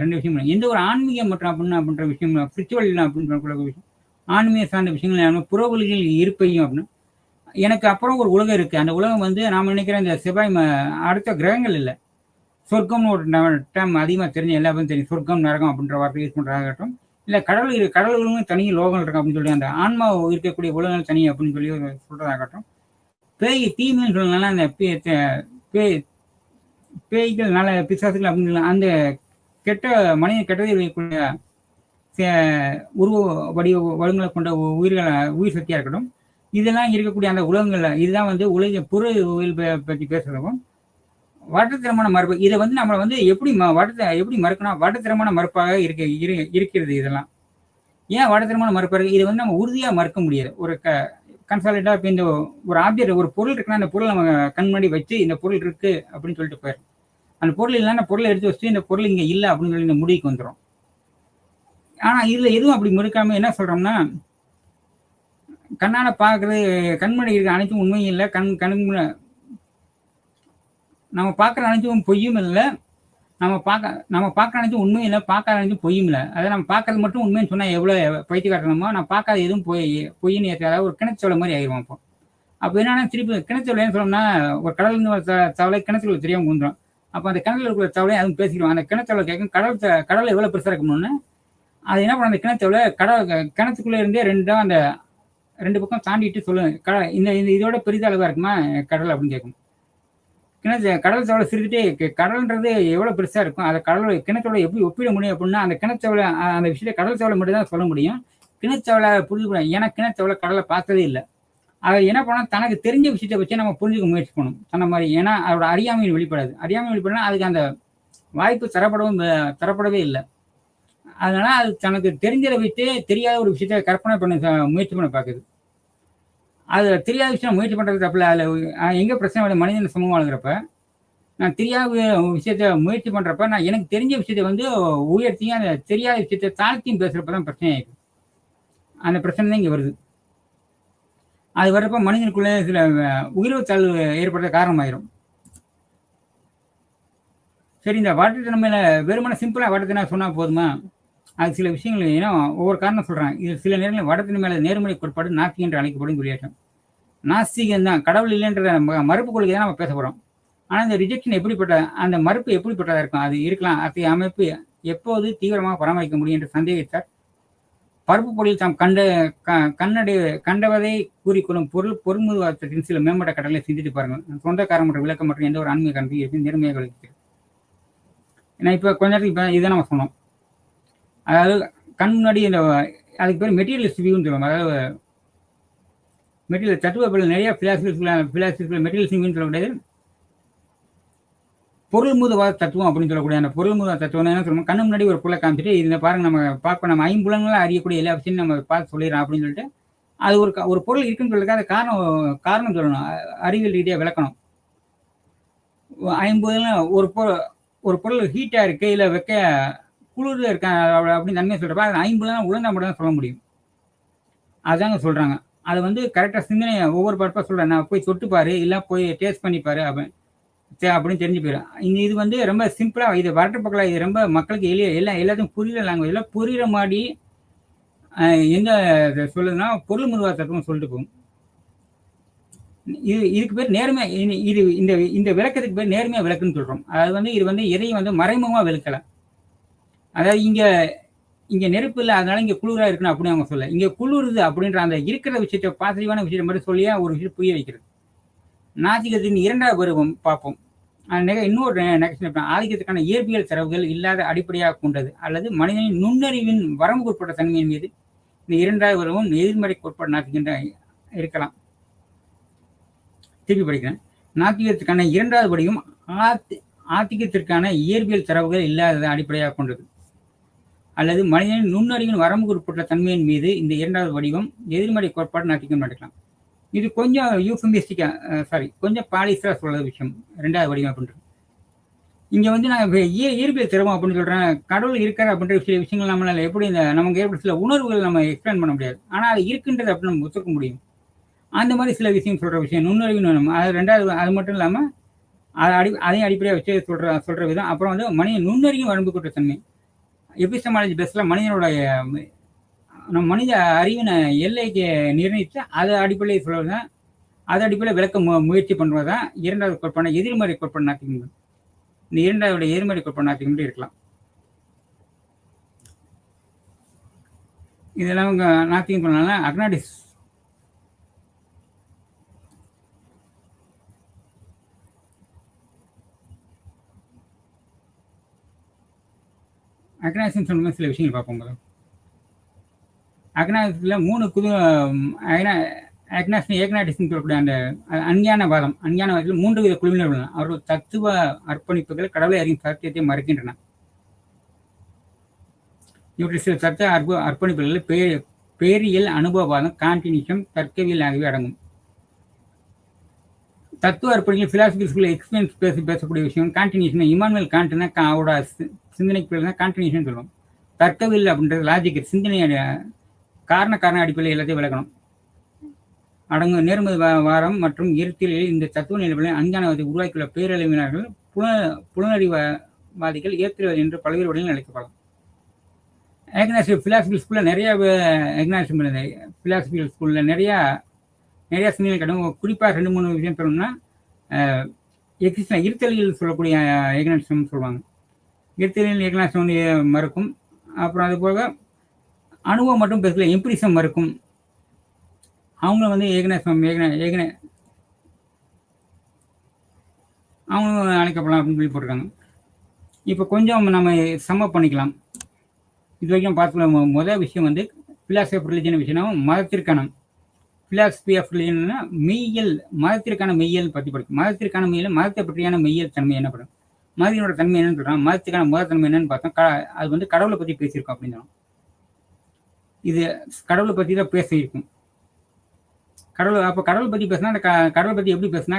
2 விஷயம். எந்த ஒரு ஆன்மீகம் மற்றும் அப்படின்ற விஷயம் ஸ்பிரிச்சுவல் அப்படின்னு சொல்லக்கூடிய விஷயம், ஆன்மீக சார்ந்த விஷயங்கள் புற உலகில் இருப்பையும் அப்படின்னா எனக்கு அப்புறம் ஒரு உலகம் இருக்கு. அந்த உலகம் நாம நினைக்கிற இந்த செவ்வாய் அடுத்த கிரகங்கள் இல்லை. சொர்க்கம்னு ஒரு டேம் அதிகமாக தெரிஞ்ச எல்லா பேரும் தெரியும். சொர்க்கம் நரகம் அப்படின்ற வார்த்தை யூஸ் பண்றதாகட்டும், இல்லை கடவுளும் தனி லோகம் இருக்கும் அப்படின்னு சொல்லி அந்த ஆன்மா இருக்கக்கூடிய உலகங்கள் தனி அப்படின்னு சொல்லி சொல்றதாகட்டும், பேய் தீமைன்னு சொல்லலாம். அந்த பேய்கள் நல்ல பிசாசுகள் அப்படின்னு அந்த கெட்ட மனித கெட்டதை இருக்கக்கூடிய உருவ வடிவங்களை கொண்ட உயிர் சக்தியா இருக்கட்டும், இதெல்லாம் இருக்கக்கூடிய அந்த உலகங்கள்ல இதுதான் உலக புற பற்றி பேசுறதும் வட்டத்திறமான மறுப்பு. இதை நம்மளை எப்படி எப்படி மறுக்கணும்? வட்டத்திறமான மறுப்பாக இருக்கிறது. இதெல்லாம் ஏன் வட்டத்திறமான மறுப்பாக இருக்கு? இதை நம்ம உறுதியாக மறுக்க முடியாது. ஒரு கன்சாலிட்டா இப்போ இந்த ஒரு ஆப்ஜெக்ட் ஒரு பொருள் இருக்குன்னா அந்த பொருள் நம்ம கண் முன்னாடி வச்சு இந்த பொருள் இருக்கு அப்படின்னு சொல்லிட்டு போயிடும். அந்த பொருள் இல்லைன்னா பொருளை எடுத்து வச்சுட்டு இந்த பொருள் இங்கே இல்லை அப்படின்னு சொல்லி இந்த முடிவுக்கு வந்துடும். ஆனால் இதில் எதுவும் அப்படி மறுக்காம என்ன சொல்றோம்னா, கண்ணால பார்க்கறது கண்மணி இருக்க அனைத்தும் உண்மையும் இல்லை, கண்ணுக்கு நம்ம பார்க்குற அனைத்தும் பொய்யும் இல்லை, நம்ம பார்க்குற அனைத்தும் உண்மையும் இல்லை, பார்க்காத அனைத்தும் பொய்யும் இல்லை. அதை நம்ம பார்க்கறது மட்டும் உண்மைன்னு சொன்னால் எவ்வளோ பயிற்சி காட்டணுமோ, நான் பார்க்காத எதுவும் பொய்ன்னு ஏற்றாத ஒரு கிணச்சோலை மாதிரி ஆயிடுவோம். அப்போ என்னன்னா திருப்பி கிணச்சோலை என்ன சொல்லணும்னா, ஒரு கடல்னு ஒரு தவளை கிணத்துல தெரியாமல் குந்துடும். அப்போ அந்த கிணத்துல இருக்கிற தவளை அதுவும் பேசிடுவாங்க. அந்த கிணத்தவளை கேட்கும் கடல் எவ்வளோ பெருசாக இருக்கணும்னு அது என்ன பண்ண, அந்த கிணத்தவளை கிணத்துக்குள்ளே இருந்தே அந்த 2 பக்கம் தாண்டிட்டு சொல்லுங்க, இந்த இதோட பெரிதளவாக இருக்குமா கடல் அப்படின்னு கேட்கும். கடல் தவளை சிரிச்சுட்டே கடல்ன்றது எவ்வளோ பெருசாக இருக்கும், அதை கிணத்தோட எப்படி ஒப்பிட முடியும் அப்படின்னா, அந்த கிணத்தவளை அந்த விஷயத்தை கடல் தவளை மட்டும் தான் சொல்ல முடியும். கிணத்தவளை புரிஞ்சுக்கூடாது. ஏன்னா கிணத்தவளை கடலை பார்த்ததே இல்லை. அதை என்ன பண்ணால் தனக்கு தெரிஞ்ச விஷயத்தை வச்சு நம்ம புரிஞ்சுக்க முயற்சி பண்ணணும் சொன்ன மாதிரி. ஏன்னா அதோட அறியாமையில் வெளிப்படாது. அறியாமை வெளிப்படனா அதுக்கு அந்த வாய்ப்பு தரப்படவே இல்லை. அதனால அது தனக்கு தெரிஞ்சதை வச்சு தெரியாத ஒரு விஷயத்த கற்பனை பண்ண முயற்சி பண்ண பார்க்குது. அது தெரியாத விஷயம் முயற்சி பண்ணுறது தப்பில்ல. அதில் எங்கே பிரச்சனை மனிதன் சமூகம் வாழ்கிறப்ப நான் தெரியாத விஷயத்த முயற்சி பண்ணுறப்ப நான் எனக்கு தெரிஞ்ச விஷயத்த உயர்த்தியும் அந்த தெரியாத விஷயத்த தாழ்த்தியும் பேசுகிறப்ப தான் பிரச்சனை ஆயிடுது. அந்த பிரச்சனை தான் இங்கே வருது. அது வர்றப்ப மனிதனுக்குள்ளே சில உயர்வு தாழ்வு ஏற்படுற காரணமாயிரும். சரி, இந்த வாட்டுத்தன்மையில வெறுமன சிம்பிளாக வாட்டுத்தன்மை சொன்னால் போதுமா? அது சில விஷயங்கள் ஏன்னா ஒவ்வொரு காரணம் சொல்கிறேன். இது சில நேரங்களில் வாட்டுத்தன்மை மேலே நேர்மறை கோட்பாடு நாஸ்திகம் என்று அழைக்கப்படும் சொல்லியாட்டம். நாஸ்திகம் தான், கடவுள் இல்லைன்ற மறுப்பு கொள்கை தான் நம்ம பேச போகிறோம். ஆனால் இந்த ரிஜெக்ஷன் எப்படிப்பட்ட அந்த மறுப்பு எப்படிப்பட்டதாக இருக்கும்? அது இருக்கலாம். அத்தகைய அமைப்பு எப்போது தீவிரமாக பராமரிக்க முடியும் என்று சந்தேகித்தார். பருப்பு பொருளில் தாம் கண்டவதை கூறிக்கொள்ளும் பொருள்முதுவாதத்தின் சில மேம்பட்ட கடலை சிந்தித்து பாருங்கள். சொந்த காரணம் மற்றும் விளக்கம் மற்றும் எந்த ஒரு ஆன்மீக காரணத்தையும் எப்படி நேர்மையாக விளக்கிறது. ஏன்னா இப்போ கொஞ்ச நேரத்துக்கு இப்போ இதை நம்ம சொன்னோம். அதாவது கண் முன்னாடி அதுக்கு பேர் மெட்டீரியலிஸ்ட் வியூன்னு சொல்லுவாங்க. அதாவது மெட்டீரியல் தத்துவ நிறைய பிலாசபிகள் மெட்டீரியலிஸ்ட் வியூன்னு சொல்லக்கூடியது பொருள்முதுவாத தத்துவம் அப்படின்னு சொல்லக்கூடிய அந்த பொருள்முதுவாத தத்துவம் என்ன சொல்லணும், கண்ணு முன்னாடி ஒரு பொருளை காமிச்சிட்டு இதை பாருங்க, நம்ம பார்ப்போம், நம்ம ஐம்புலங்களாக அறியக்கூடிய எல்லா விஷயத்தையும் நம்ம பார்த்து சொல்லிடுறோம் அப்படின்னு சொல்லிட்டு அது ஒரு பொருள் இருக்குன்னு சொல்லிட்டு அதை காரணம் சொல்லணும், அறிவியல் ரீதியாக விளக்கணும். ஐம்பதுல ஒரு பொருள் ஹீட்டாக இருக்கு, இல்லை குளிர் இருக்கா அப்படின்னு நன்மையை சொல்கிறப்ப அது 50 உழந்தா மட்டும் தான் சொல்ல முடியும். அதுதாங்க சொல்கிறாங்க. அது கரெக்டாக சிந்தனை ஒவ்வொரு பரப்பாக சொல்கிறேன். நான் போய் தொட்டுப்பாரு, இல்லை போய் டேஸ்ட் பண்ணிப்பாரு அப்படின்னு தெரிஞ்சு போயிடும். இது ரொம்ப சிம்பிளாக, இது வரட்டு பக்கம், இது ரொம்ப மக்களுக்கு எல்லாத்தையும் புரியல லாங்குவேஜ் புரியுற மாதிரி எங்க சொல்லுதுன்னா பொருள் முருகா தத்துவம் சொல்லிட்டு போகும். இதுக்கு பேர் நேர்மை. இது இந்த இந்த விளக்கத்துக்கு பேர் நேர்மையா விளக்குன்னு சொல்றோம். அது வந்து இது வந்து எதையும் வந்து மறைமுகமா விளக்கல. அதாவது இங்க இங்க நெருப்பு இல்ல, அதனால இங்க குளிரா இருக்கணும் அப்படின்னு அவங்க சொல்ல. இங்க குளிருது அப்படின்ற அந்த இருக்கிற விஷயத்த பாசிட்டிவான விஷயத்த மட்டும் சொல்லியா ஒரு விஷயம் புரிய வைக்கிறது. நாத்திகத்தின் 2வது பருவம் பார்ப்போம். இன்னொரு நெகஷன் ஆதிக்கத்துக்கான இயற்பியல் தரவுகள் இல்லாத அடிப்படையாக கொண்டது அல்லது மனிதனின் நுண்ணறிவின் வரம்புக்குட்பட்ட தன்மையின் மீது இந்த 2வது பருவம் எதிர்மறை கோட்பாடு நாத்திகின்ற இருக்கலாம். திருப்பி படிக்கிறேன். நாத்திகத்திற்கான 2வது படியும் ஆத்திகத்திற்கான இயற்பியல் தரவுகள் இல்லாததை அடிப்படையாக கொண்டது அல்லது மனிதனின் நுண்ணறிவின் வரம்புக்குட்பட்ட தன்மையின் மீது இந்த 2வது வடிவம் எதிர்மறை கோட்பாடு நாத்திகம் நடக்கலாம். இது கொஞ்சம் யூஃபமிஸ்டிக்கா கொஞ்சம் பாலிசா சொல்ற விஷயம் 2வது வடிவம் அப்படின்றது. இங்க வந்து நான் இயற்பியல் திறமை அப்படின்னு சொல்றேன். கடவுள் இருக்காரு அப்படின்ற சில விஷயங்கள் நம்மளால எப்படி இந்த நமக்கு ஏற்பட்ட சில உணர்வுகள் நம்ம எக்ஸ்பிளைன் பண்ண முடியாது. ஆனா அது இருக்குன்றது அப்படின்னு நம்ம ஒத்துக்க முடியும். அந்த மாதிரி சில விஷயம் சொல்ற விஷயம் நுண்ணறிவு. அது 2வது. அது மட்டும் இல்லாம அதையும் அடிப்படையாக வச்சு சொல்ற விதம். அப்புறம் வந்து மனித நுண்ணறிவும் வரம்புக்குட்பட்ட தன்மை. எபிஸ்டமாலஜி பேஸ்ல மனித அறிவின எல்லைக்கு நிர்ணயித்து அதை அடிப்படையில் சொல்வதுதான், அதை அடிப்படையில் விளக்க முயற்சி பண்ணுவதுதான் 2வது கோட்பாடு எதிர்மறை கோட்பாடு நாத்திகம். இந்த 2வது எதிர்மறை கோட்பாடு நாத்திகம் இருக்கலாம். இதெல்லாம் அவங்க நாத்திகம் பண்ணால அக்னாடிஸ் அக்னாசியம் சொன்ன சில விஷயங்கள் பார்ப்போம். அக்னாசியத்தில் 3 ஏக்னாட்டிசம் சொல்லக்கூடிய அந்த அஞ்ஞானவாதம். அஞ்ஞானவாதத்தில் 3 வித குழுவினர் உள்ளன. அவர்கள் தத்துவ அர்ப்பணிப்புகள் கடவுளை அறியும் சத்தியத்தை மறுக்கின்றன. இவற்றில் சில தத்துவ அர்ப்பணிப்புகளில் பேரியல், அனுபவவாதம், கான்டினிசம், தர்க்கவியல் ஆகியவை அடங்கும். தத்துவ அர்ப்பணிகள் பிலாசபிஸ்குள்ள எக்ஸ்பீரியன்ஸ் பேசக்கூடிய விஷயம். கான்டினிசம் இமானுவேல் கான்ட்னா அவரோட சிந்தனைக்கு பேர் தான் கான்டினிசம் சொல்லுவோம். தர்க்கவியல் அப்படின்றது லாஜிக், சிந்தனை காரண அடிப்படையில் எல்லாத்தையும் விளக்கணும் அடங்கும். நேர்மறை வாரம் மற்றும் இயற்கையில் இந்த தத்துவ நிலைகளை அஞ்ஞானவாதி உருவாக்கியுள்ள பேரழிவினர்கள் புலனறிவாதிகள் ஏற்றுவது என்று பல்வேறு வழிகளில் அழைக்கப்படலாம். ஏக்னாசியம் பிலாசபி ஸ்கூல்ல நிறைய பிலாசபி ஸ்கூல்ல நிறைய சிந்தனை கிடைக்கும். குறிப்பாக 2-3 விஷயம் சொல்லணும்னா இருத்தலியல் சொல்லக்கூடிய ஏக்னாசியம் சொல்லுவாங்க. இருத்தலியல் ஏக்னாசியம் வந்து மறுக்கும். அப்புறம் அது போக அனுபவம் மட்டும் பேசல, எம்பிரிசம் மறுக்கும். அவங்க வந்து அவங்களும் அழைக்கப்படலாம் அப்படின்னு சொல்லி போட்டிருக்காங்க. இப்போ கொஞ்சம் நம்ம சம்ம பண்ணிக்கலாம். இது வரைக்கும் பார்த்துக்கலாம். முதல் விஷயம் வந்து பிலாசபி ஆஃப் ரிலிஜன் விஷயம் மதத்திற்கான பிலாசபி ஆஃப் ரிலிஜன்னா மெய்யல், மதத்திற்கான மெய்யல் பற்றி படிக்கும். மதத்திற்கான மெய்யல், மதத்தை பற்றியான மெய்யல் தன்மை என்னப்படும், மதத்தினோட தன்மை என்னன்னு சொல்றான். மதத்துக்கான முதல் தன்மை என்னன்னு பார்த்தோம். அது வந்து கடவுளை பற்றி பேசியிருக்கோம் அப்படின்னு. இது கடவுளை பற்றி தான் பேசியிருக்கும். கடவுளை பற்றி பேசினா அந்த கடவுளை பற்றி எப்படி பேசினா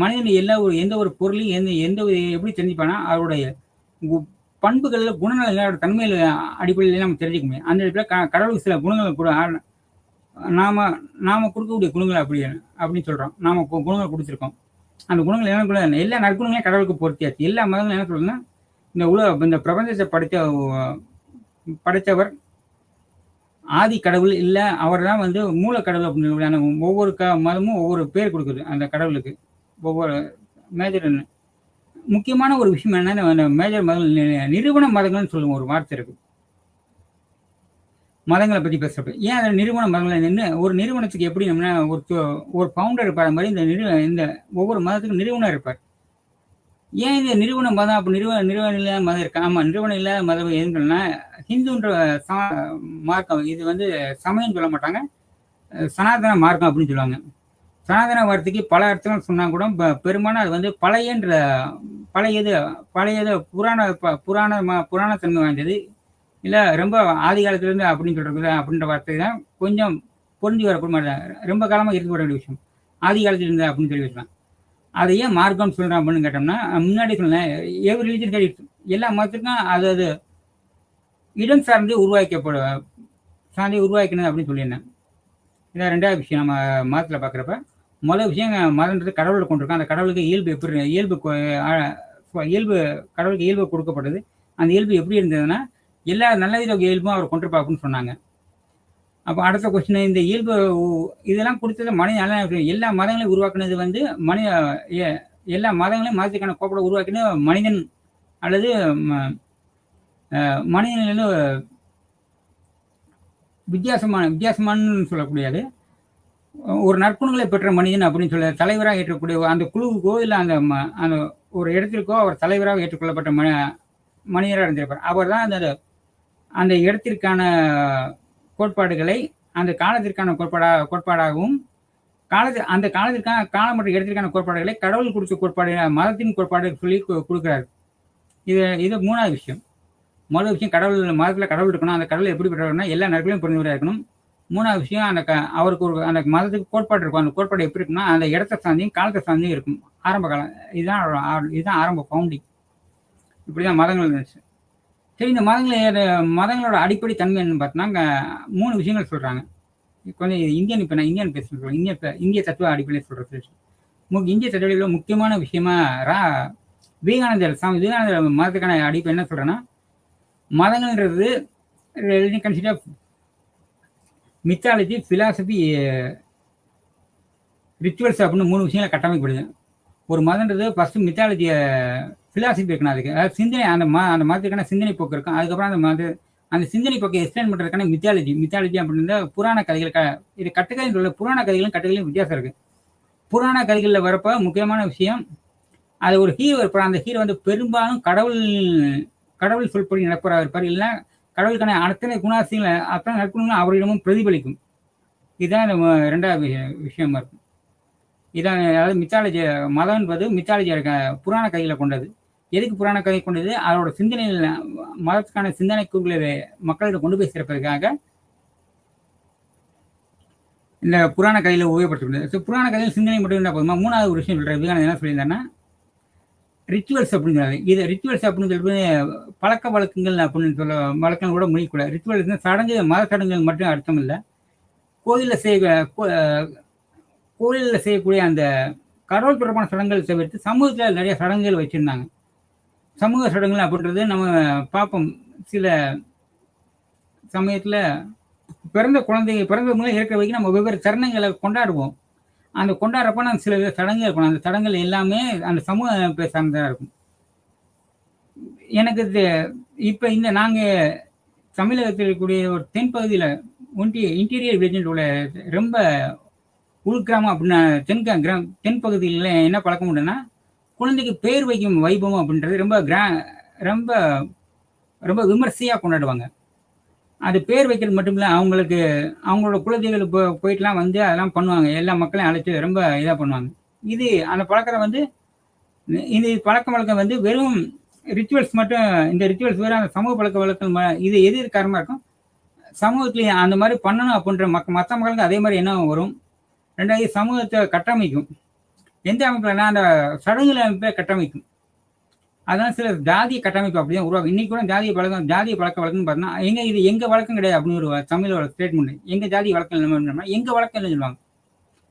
மனிதன் எந்த ஒரு பொருளையும் எப்படி தெரிஞ்சுப்பானா அவருடைய பண்புகளில் குணநலங்களோட தன்மையில் அடிப்படையில் நம்ம தெரிஞ்சுக்க முடியும். அந்த இடத்துல கடவுளுக்கு சில குணங்களை கூட நாம கொடுக்கக்கூடிய குணங்கள் அப்படின்னு சொல்றோம். நாம குணங்கள் கொடுத்துருக்கோம். அந்த குணங்கள் என்ன எல்லா நற்குணங்களையும் கடவுளுக்கு பொருத்தியாச்சு. எல்லா மதங்களும் என்ன சொல்லுன்னா இந்த பிரபஞ்சத்தை படைத்தவர் ஆதி கடவுள் இல்ல, அவர் தான் வந்து மூல கடவுள் அப்படின்னு. ஒவ்வொரு மதமும் ஒவ்வொரு பேர் கொடுக்குது அந்த கடவுளுக்கு. ஒவ்வொரு மேஜர் முக்கியமான ஒரு விஷயம் என்னன்னா மேஜர் மதங்கள் நிறுவன மதங்கள்னு சொல்லுவோம். ஒரு வார்த்தை இருக்கு மதங்களை பற்றி பேசுறப்ப. ஏன் அதை நிறுவன மதங்கள் என்ன, ஒரு நிறுவனத்துக்கு எப்படி நம்ம ஒரு ஃபவுண்டர் இருப்பார் மாதிரி இந்த ஒவ்வொரு மதத்துக்கும் நிறுவனர் இருப்பார். ஏன் இந்த நிறுவன மதம் அப்படி நிறுவனம் இல்லாத மதம் இருக்கா? ஆமா, நிறுவனம் இல்லாத மதம் எதுன்னா ஹிந்துன்ற மார்க்கம். இது வந்து சமயம் சொல்ல மாட்டாங்க, சனாதன மார்க்கம் அப்படின்னு சொல்லுவாங்க. சனாதன வார்த்தைக்கு பல அர்த்தங்கள் சொன்னா கூட பெரும்பாலும் அது வந்து பழையது புராண தன்மை வாய்ந்தது, இல்லை ரொம்ப ஆதி காலத்துலேருந்து அப்படின்னு சொல்றது அப்படின்ற வார்த்தை தான் கொஞ்சம் பொருந்தி வரக்கூடிய மாதிரி ரொம்ப காலமாக இருக்க வேண்டிய விஷயம். ஆதி காலத்தில் இருந்தது அப்படின்னு சொல்லி வச்சுக்கலாம். அதை ஏன் மார்க்கம் சொல்கிறேன் அப்படின்னு கேட்டோம்னா, முன்னாடி சொன்னேன் எவ்ரி ரிலீஜன் எல்லா மதத்துக்கும் அது இடம் சார்ந்து உருவாக்கணும் அப்படின்னு சொல்லியிருந்தேன். இதான் 2வது விஷயம். நம்ம மதத்தில் பார்க்குறப்ப முதல் விஷயம் மதன்றது கடவுளை கொண்டிருக்கோம். அந்த கடவுளுக்கு கடவுளுக்கு இயல்பு கொடுக்கப்பட்டது. அந்த இயல்பு எப்படி இருந்ததுன்னா எல்லா நல்ல வித இயல்பும் அவர் கொண்டிருப்பா அப்படின்னு சொன்னாங்க. அப்போ அடுத்த கொஸ்டின், இந்த இயல்பு இதெல்லாம் கொடுத்தது மனித எல்லா மதங்களையும் உருவாக்குனது வந்து மனித எல்லா மதங்களையும் மதத்துக்கான கோட்பாடை உருவாக்கினது மனிதன் அல்லது மனிதனில் வித்தியாசமானு சொல்லக்கூடியது ஒரு நற்குணங்களை பெற்ற மனிதன் அப்படின்னு சொல்ல தலைவராக ஏற்றக்கூடிய அந்த குழுவுக்கோ இல்லை அந்த ஒரு இடத்திற்கோ அவர் தலைவராக ஏற்றுக்கொள்ளப்பட்ட மனிதராக இருந்திருப்பார். அவர் தான் அந்த இடத்திற்கான கோட்பாடுகளை அந்த காலத்திற்கான கோட்பாடாகவும் அந்த காலத்திற்கான காலம் மற்றும் இடத்திற்கான கோட்பாடுகளை கடவுள் கொடுத்த கோட்பாடு மதத்தின் கோட்பாடு சொல்லி கொடுக்குறாரு. இது மூணாவது விஷயம். முதல் விஷயம், கடவுள் மதத்தில் கடவுள் இருக்கணும். அந்த கடவுள் எப்படி பெற்றவர்னா எல்லா நற்களையும் புரிந்தவராக இருக்கணும். மூணாவது விஷயம், அவருக்கு ஒரு அந்த மதத்துக்கு கோட்பாடு இருக்கும். அந்த கோட்பாடு எப்படி இருக்குன்னா அந்த இடத்தை சார்ந்தியும் காலத்தை சார்ந்தியும் இருக்கும். ஆரம்ப காலம் இதுதான் ஆரம்ப ஃபவுண்டிங். இப்படிதான் மதங்கள் இருந்துச்சு. சரி, இந்த மதங்களோட அடிப்படை தன்மை என்னன்னு பார்த்தோம்னா 3 விஷயங்கள் சொல்றாங்க. கொஞ்சம் இப்போ நான் இந்தியன் பேசுறேன். இந்திய தத்துவ அடிப்படையில் சொல்றது. இந்திய தத்துவ முக்கியமான விஷயமா விவேகானந்தர் மதத்துக்கான அடிப்படை என்ன சொல்றேன்னா, மதங்கள்ன்றது கன்சிடர் மித்தாலஜி, பிலாசபி, ரிச்சுவல்ஸ் அப்படின்னு 3 விஷயங்களை கட்டமைக்கப்படுது. ஒரு மதன்றது ஃபர்ஸ்ட் மித்தாலஜியை பிலாசபி இருக்கணும். அதுக்கு அதாவது சிந்தனை, அந்த மதத்துக்கான சிந்தனை போக்கு இருக்கும். அதுக்கப்புறம் அந்த சிந்தனை போக்கை எக்ஸ்பிளைன் பண்ணுறதுக்கான மித்தாலஜி அப்படின்ற புராண கதைகள். இது கட்டுக்கதைன்னு சொல்ல, புராண கதைகளும் வித்தியாசம் இருக்கு. புராண கதைகளில் வரப்போ முக்கியமான விஷயம், அது ஒரு ஹீரோ இருப்பார். அந்த ஹீரோ வந்து பெரும்பாலும் கடவுள் சொல்படி நடப்பவராக இருப்பார். இல்லைன்னா கடவுளுக்கான அத்தனை குணாசியங்களை அத்தனை நற்குணங்களும் அவரிடமும் பிரதிபலிக்கும். இதுதான் இந்த 2வது விஷயமா இருக்கும். இதான் அதாவது மித்தாலஜி. மதம் என்பது மித்தாலஜி புராண கதைகளை கொண்டது. எதுக்கு புராண கதை கொண்டது? அதோட சிந்தனையில் மதத்துக்கான சிந்தனை கூறுகளை மக்களிடம் கொண்டு போய் சேர்ப்பதற்காக இந்த புராண கதையில் உபயோகப்படுத்தப்படுது. புராண கதையில் சிந்தனை மட்டும் இருந்தால் போதுமா? 3வது ஒரு விஷயம் சொல்கிறேன். விவேகானந்தர் என்ன சொல்லியிருந்தாருன்னா, ரிச்சுவல்ஸ் அப்படிங்கிறாரு. இது ரிச்சுவல்ஸ் அப்படின்னு சொல்லிட்டு பழக்க வழக்கங்கள் அப்படின்னு சொல்ல வழக்கங்கள் கூட முடியக்கூடாது. ரிச்சுவல்ஸ் சடங்கு, மத சடங்குகள் மட்டும் அர்த்தம் இல்லை. கோயிலில் செய்யக்கூடிய அந்த கடவுள் தொடர்பான சடங்குகள் தவிர்த்து சமூகத்தில் நிறைய சடங்குகள் வச்சுருந்தாங்க. சமூக சடங்குகள் அப்படின்றது நம்ம பார்ப்போம். சில சமயத்தில் பிறந்த மூலம் இருக்கிற வரைக்கும் நம்ம வெவ்வேறு தருணங்களை கொண்டாடுவோம். அந்த கொண்டாடுறப்ப நம்ம சில சடங்குகள் இருக்கணும். அந்த சடங்குகள் எல்லாமே அந்த சமூக அமைப்பை சார்ந்ததாக இருக்கும். எனக்கு இப்போ நாங்கள் தமிழகத்தில் இருக்கக்கூடிய ஒரு தென்பகுதியில் இன்டீரியர் வில்லேஜ் உள்ள ரொம்ப உள்கிராமம் அப்படின்னா தென்பகுதியில் என்ன பழக்கம் உண்டுன்னா, குழந்தைக்கு பேர் வைக்கும் வைபவம் அப்படின்றது ரொம்ப ரொம்ப விமர்சையாக கொண்டாடுவாங்க. அது பேர் வைக்கிறது மட்டும் இல்லை, அவங்களோட குலதெய்வங்கள் போயிட்டுலாம் வந்து அதெல்லாம் பண்ணுவாங்க. எல்லா மக்களையும் அழைச்சி ரொம்ப இதாக பண்ணுவாங்க. அந்த பழக்கம் இந்த பழக்க வழக்கம் வெறும் ரிச்சுவல்ஸ் மட்டும். இந்த ரிச்சுவல்ஸ் வேறு அந்த சமூக பழக்க வழக்கம் இது எது காரணமாக இருக்கும்? சமூகத்துலேயும் அந்த மாதிரி பண்ணணும் அப்படின்ற மற்ற மக்களுக்கு அதே மாதிரி என்ன வரும். 2வது சமூகத்தை கட்டமைக்கும். எந்த அமைப்புலன்னா அந்த சடங்குகள் அமைப்பை கட்டமைக்கும். அதான் சில ஜாதிய கட்டமைப்பு அப்படிதான் உருவாகும். இன்னைக்கு கூட ஜாதிய பழக்க வழக்கம்னு பார்த்தீங்கன்னா, இது எங்க வழக்கம் கிடையாது அப்படின்னு ஒரு தமிழோட ஸ்டேட்மெண்ட். எங்க ஜாதி வழக்கம் இல்லை, எங்க வழக்கம் இல்லைன்னு சொல்லுவாங்க.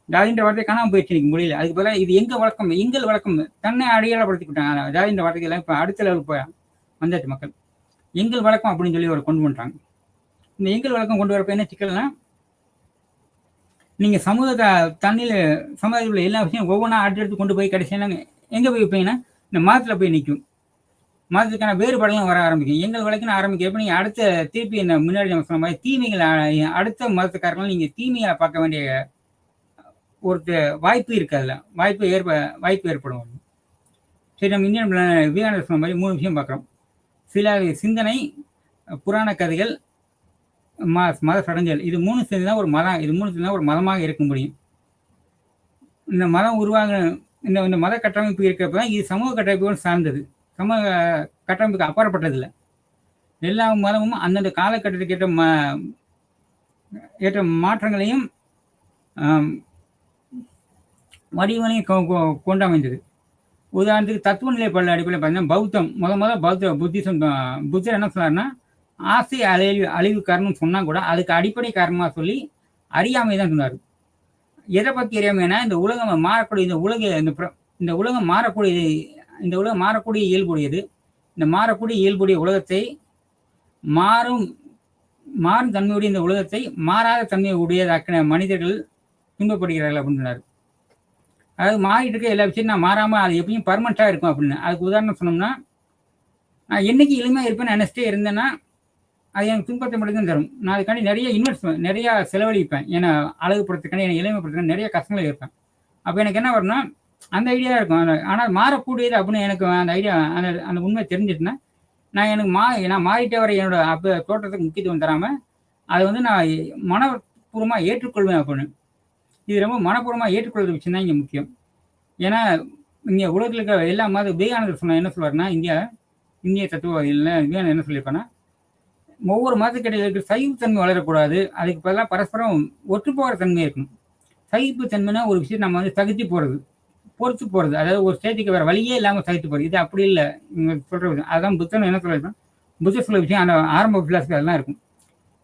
ஜாதின்ற வார்த்தை காணாமல் போயிடுச்சு இன்னைக்கு மொழியில. அதுக்கு பதிலாக இது எங்க வழக்கம், எங்கள் வழக்கம். தன்னை அடையாளப்படுத்திக்கிட்டாங்க. ஜாதின்ற வார்த்தைகள் இப்போ அடுத்த லெவலுக்கு போய் வந்தாச்சு மக்கள். எங்கள் வழக்கம் அப்படின்னு சொல்லி ஒரு கொண்டு வந்துட்டாங்க. இந்த எங்கள் வழக்கம் கொண்டு வரப்ப என்ன சிக்கல்னா, நீங்க சமுதாயத்தில் உள்ள எல்லா விஷயம் ஒவ்வொன்றா அடுத்தடுத்து கொண்டு போய் கடைசியாக எங்க போய் வைப்பீங்கன்னா இந்த மதத்தில் போய் நிற்கும். மதத்துக்கான வேறுபாடுகளும் வர ஆரம்பிக்கும். எங்கள் வழக்குன்னு ஆரம்பிக்கிறப்ப நீங்கள் அடுத்த திருப்பி முன்னாடி நம்ம சொன்ன மாதிரி தீமைகளை அடுத்த மதத்துக்காரங்களும் நீங்கள் தீமைகளை பார்க்க வேண்டிய ஒரு வாய்ப்பு இருக்கு. அதில் வாய்ப்பு ஏற்படும். சரி, நம்ம இந்தியன் விவேகானந்தர் சொன்ன மாதிரி 3 விஷயம் பார்க்குறோம். சில சிந்தனை, புராண கதைகள், மத சடங்குகள். இது 3 சேர்ந்துதான் ஒரு மதம். இது 3 சேர்ந்துதான் ஒரு மதமாக இருக்க முடியும். இந்த மதம் இந்த மத கட்டமைப்பு இருக்கிறப்பதான் இது சமூக கட்டமைப்புகள் சார்ந்தது. சமூக கட்டமைப்புக்கு அப்பாற்பட்டதில்லை. எல்லா மதமும் அந்தந்த காலகட்டத்துக்கு ஏற்ற மாற்றங்களையும் வடிவங்களையும் கொண்டு அமைந்தது. உதாரணத்துக்கு தத்துவ நிலைப்பாடு அடிப்படையில் பார்த்தீங்கன்னா பௌத்தம் புத்தர் என்ன சொன்னார்னா, ஆசை அழிவு காரணம் சொன்னா கூட அதுக்கு அடிப்படை காரணமா சொல்லி அறியாமை தான் சொன்னார். எதை பத்தி அறியாமைன்னா, இந்த உலகம் மாறக்கூடிய இந்த உலகம் மாறக்கூடிய இயல்புடையது. இந்த மாறக்கூடிய இயல்புடைய உலகத்தை மாறும் தன்மையுடைய இந்த உலகத்தை மாறாத தன்மை உடையதாக்கின மனிதர்கள் துன்பப்படுகிறார்கள் அப்படின்னு சொன்னார். அதாவது மாறிட்டு இருக்க எல்லா விஷயத்தையும் நான் மாறாமல் அது எப்பயும் பர்மனெண்ட்டாக இருக்கும் அப்படின்னு. அதுக்கு உதாரணம் சொன்னோம்னா, நான் என்னைக்கு எளிமையாக இருப்பேன்னு நினச்சிட்டே இருந்தேன்னா அது எனக்கு துன்பத்தை மட்டும்தான் தரும். நான் அதுக்காண்டி நிறைய இன்வெஸ்ட்மெண்ட் நிறையா செலவழிப்பேன். ஏன்னா அழகுபடுத்துக்காண்டி என்னை எளிமைப்படுத்துக்காண்டி நிறைய கஷ்டங்களை இருப்பேன். அப்போ எனக்கு என்ன வரும்னா அந்த ஐடியா இருக்கும். ஆனால் மாறக்கூடியது அப்படின்னு எனக்கு அந்த ஐடியா அந்த அந்த உண்மை தெரிஞ்சிட்டுன்னா நான் மாறிட்டே வர என்னோட அப்போ தோற்றத்துக்கு முக்கியத்துவம் தராமல் அதை வந்து நான் மனப்பூர்வமாக ஏற்றுக்கொள்வேன் அப்படின்னு. இது ரொம்ப மனப்பூர்வமாக ஏற்றுக்கொள்கிற விஷயம் தான் இங்கே முக்கியம். ஏன்னா இங்கே உலகத்தில் இருக்க எல்லா விவேகானந்தர் சொன்ன என்ன சொல்வார்னா, இந்திய தத்துவவாதிகள் விவேகானந்தர் என்ன சொல்லியிருப்பான்னா, ஒவ்வொரு மதத்துக்கு இடையில இருக்கிற சகிப்புத்தன்மை வளரக்கூடாது. அதுக்கு பதிலாக பரஸ்பரம் ஒற்றுப்போகிற தன்மை இருக்கணும். சகிப்புத்தன்மைனா ஒரு விஷயம் நம்ம வந்து சகித்து போகிறது, பொறுத்து போகிறது. அதாவது ஒரு ஸ்டேஜுக்கு வேறு வழியே இல்லாமல் சகித்து போகிறது. இது அப்படி இல்லை. இங்கே சொல்கிற விஷயம் அதான் புத்தன் என்ன சொல்லியிருப்பேன். புத்தர் சொல்கிற விஷயம் அந்த ஆரம்ப பிலாசபி அதெல்லாம் இருக்கும்.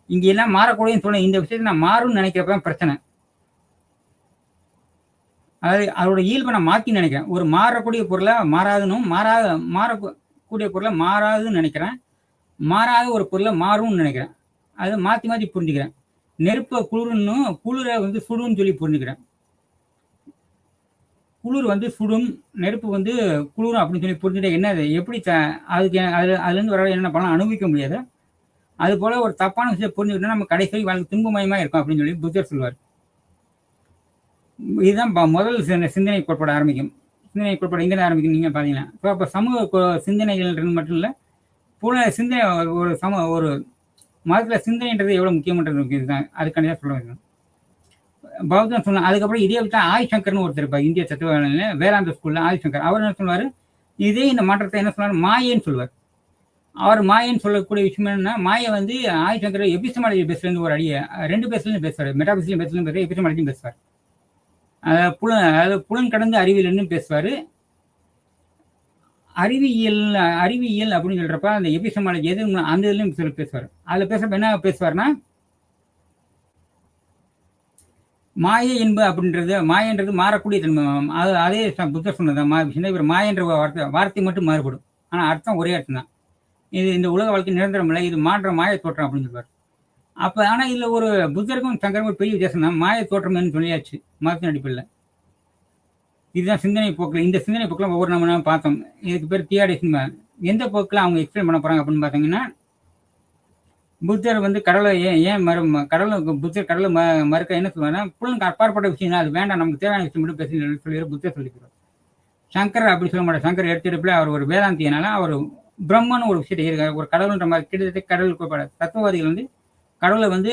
இங்கே எல்லாம் மாறக்கூடியன்னு சொன்ன இந்த விஷயத்தை நான் மாறும்னு நினைக்கிறப்ப தான் பிரச்சனை. அதாவது அதோட இயல்பை நான் மாற்றி நினைக்கிறேன். ஒரு மாறக்கூடிய பொருளை மாறாதுன்னு மாறக்கூடிய பொருளை மாறாதுன்னு நினைக்கிறேன். மாறாத ஒரு பொருளை மாறும்னு நினைக்கிறேன். அதை மாற்றி மாற்றி புரிஞ்சுக்கிறேன். நெருப்பை குளிர்னும் குளிரை வந்து சுடுன்னு சொல்லி புரிஞ்சுக்கிறேன். குளிர் வந்து சுடும், நெருப்பு வந்து குளிரும் அப்படின்னு சொல்லி புரிஞ்சுட்டு என்னது எப்படி அதுக்கு அதுலேருந்து வர என்ன பண்ணலாம் அனுபவிக்க முடியாது. அது போல் ஒரு தப்பான விஷயம் புரிஞ்சுக்கிட்டோன்னா நம்ம கடைசி வாழ்க்கை துன்பமயமாக இருக்கும் அப்படின்னு சொல்லி புத்தர் சொல்வார். இதுதான் முதல் சிந்தனை கோட்பாடு ஆரம்பிக்கும். சிந்தனை கோட்பாடு எங்கே ஆரம்பிக்கும் நீங்கள் பார்த்தீங்கன்னா, ஸோ அப்போ சமூக சிந்தனைகள் மட்டும் இல்லை, சிந்தனை ஒரு மதத்தில் சிந்தனைன்றது எவ்வளோ முக்கியமன்றது தான் அதுக்காண்டி தான் சொல்ல வேண்டும். பௌத்தம் சொன்ன அதுக்கப்புறம் இதே விட்டா ஆதிசங்கர்னு ஒருத்தர் இருப்பார். இந்திய தத்துவ வேதாந்த ஸ்கூலில் ஆதிசங்கர். அவர் என்ன சொல்லுவார், இதே இந்த மாற்றத்தை என்ன சொல்லுவார், மாயேன்னு சொல்லுவார். அவர் மாயன்னு சொல்லக்கூடிய விஷயம் என்னன்னா, மாயை வந்து ஆதிசங்கர் எபிஸ்டமாலஜி பேஸ்லேருந்து ஒரு அடியை 2 பேஸ்லேருந்து பேசுவார். மெட்டாபிஸ்லையும் பேசலும் பேசுவார், எபிஸ்டமாலஜியும் பேசுவார். அதாவது புலன் கடந்த அறிவியல்னு பேசுவார். அறிவியல் அப்படின்னு சொல்றப்ப அந்த எபிஸ்டமாலஜி எது அந்த இதுலையும் பேசுவார். அதில் பேசுறப்ப என்ன பேசுவார்னா, மாயை என்பது அப்படின்றது மாயன்றது மாறக்கூடிய தன்மை. அதே புத்தர் சொன்னதான் இவர் மாயன்ற வார்த்தை மட்டும் மாறுபடும், ஆனால் அர்த்தம் ஒரே அர்த்தம் தான். இது இந்த உலக வாழ்க்கை நிரந்தரம் இல்லை, இது மாற்ற மாய தோற்றம் அப்படின்னு சொல்லுவார். அப்போ ஆனால் இதில் ஒரு புத்தருக்கும் சங்கருக்கும் ஒரு பெரிய வித்தியாசம் தான். மாய தோற்றம்னு சொல்லியாச்சு மதத்தின் அடிப்படையில். இதுதான் சிந்தனை போக்கில். இந்த சிந்தனை போக்கில் ஒவ்வொரு நம்ம பார்த்தோம். இதுக்கு பேர் தியாடி சினிமா. எந்த போக்கில் அவங்க எக்ஸ்பிளைன் பண்ண போகிறாங்க அப்படின்னு பார்த்தீங்கன்னா, புத்தர் வந்து கடவுளை புத்தர் கடவுளை மறுக்க என்ன சொல்லுவாங்கன்னா, புலனுக்கு அப்பாற்பட்ட விஷயம் தான், அது வேண்டாம், நமக்கு தேவையான விஷயம் மட்டும் பேச சொல்லி புத்தர் சொல்லிக்கிறார். சங்கர் அப்படி சொல்ல மாட்டார். சங்கர் எடுத்துட்டு அவர் ஒரு வேதாந்தியனால அவர் பிரம்மன்னு ஒரு விஷயத்தை இருக்கார். ஒரு கடவுள்ன்ற மாதிரி கிட்டத்தட்ட கடவுள் கோட்பாடு. தத்துவவாதிகள் வந்து கடவுளை வந்து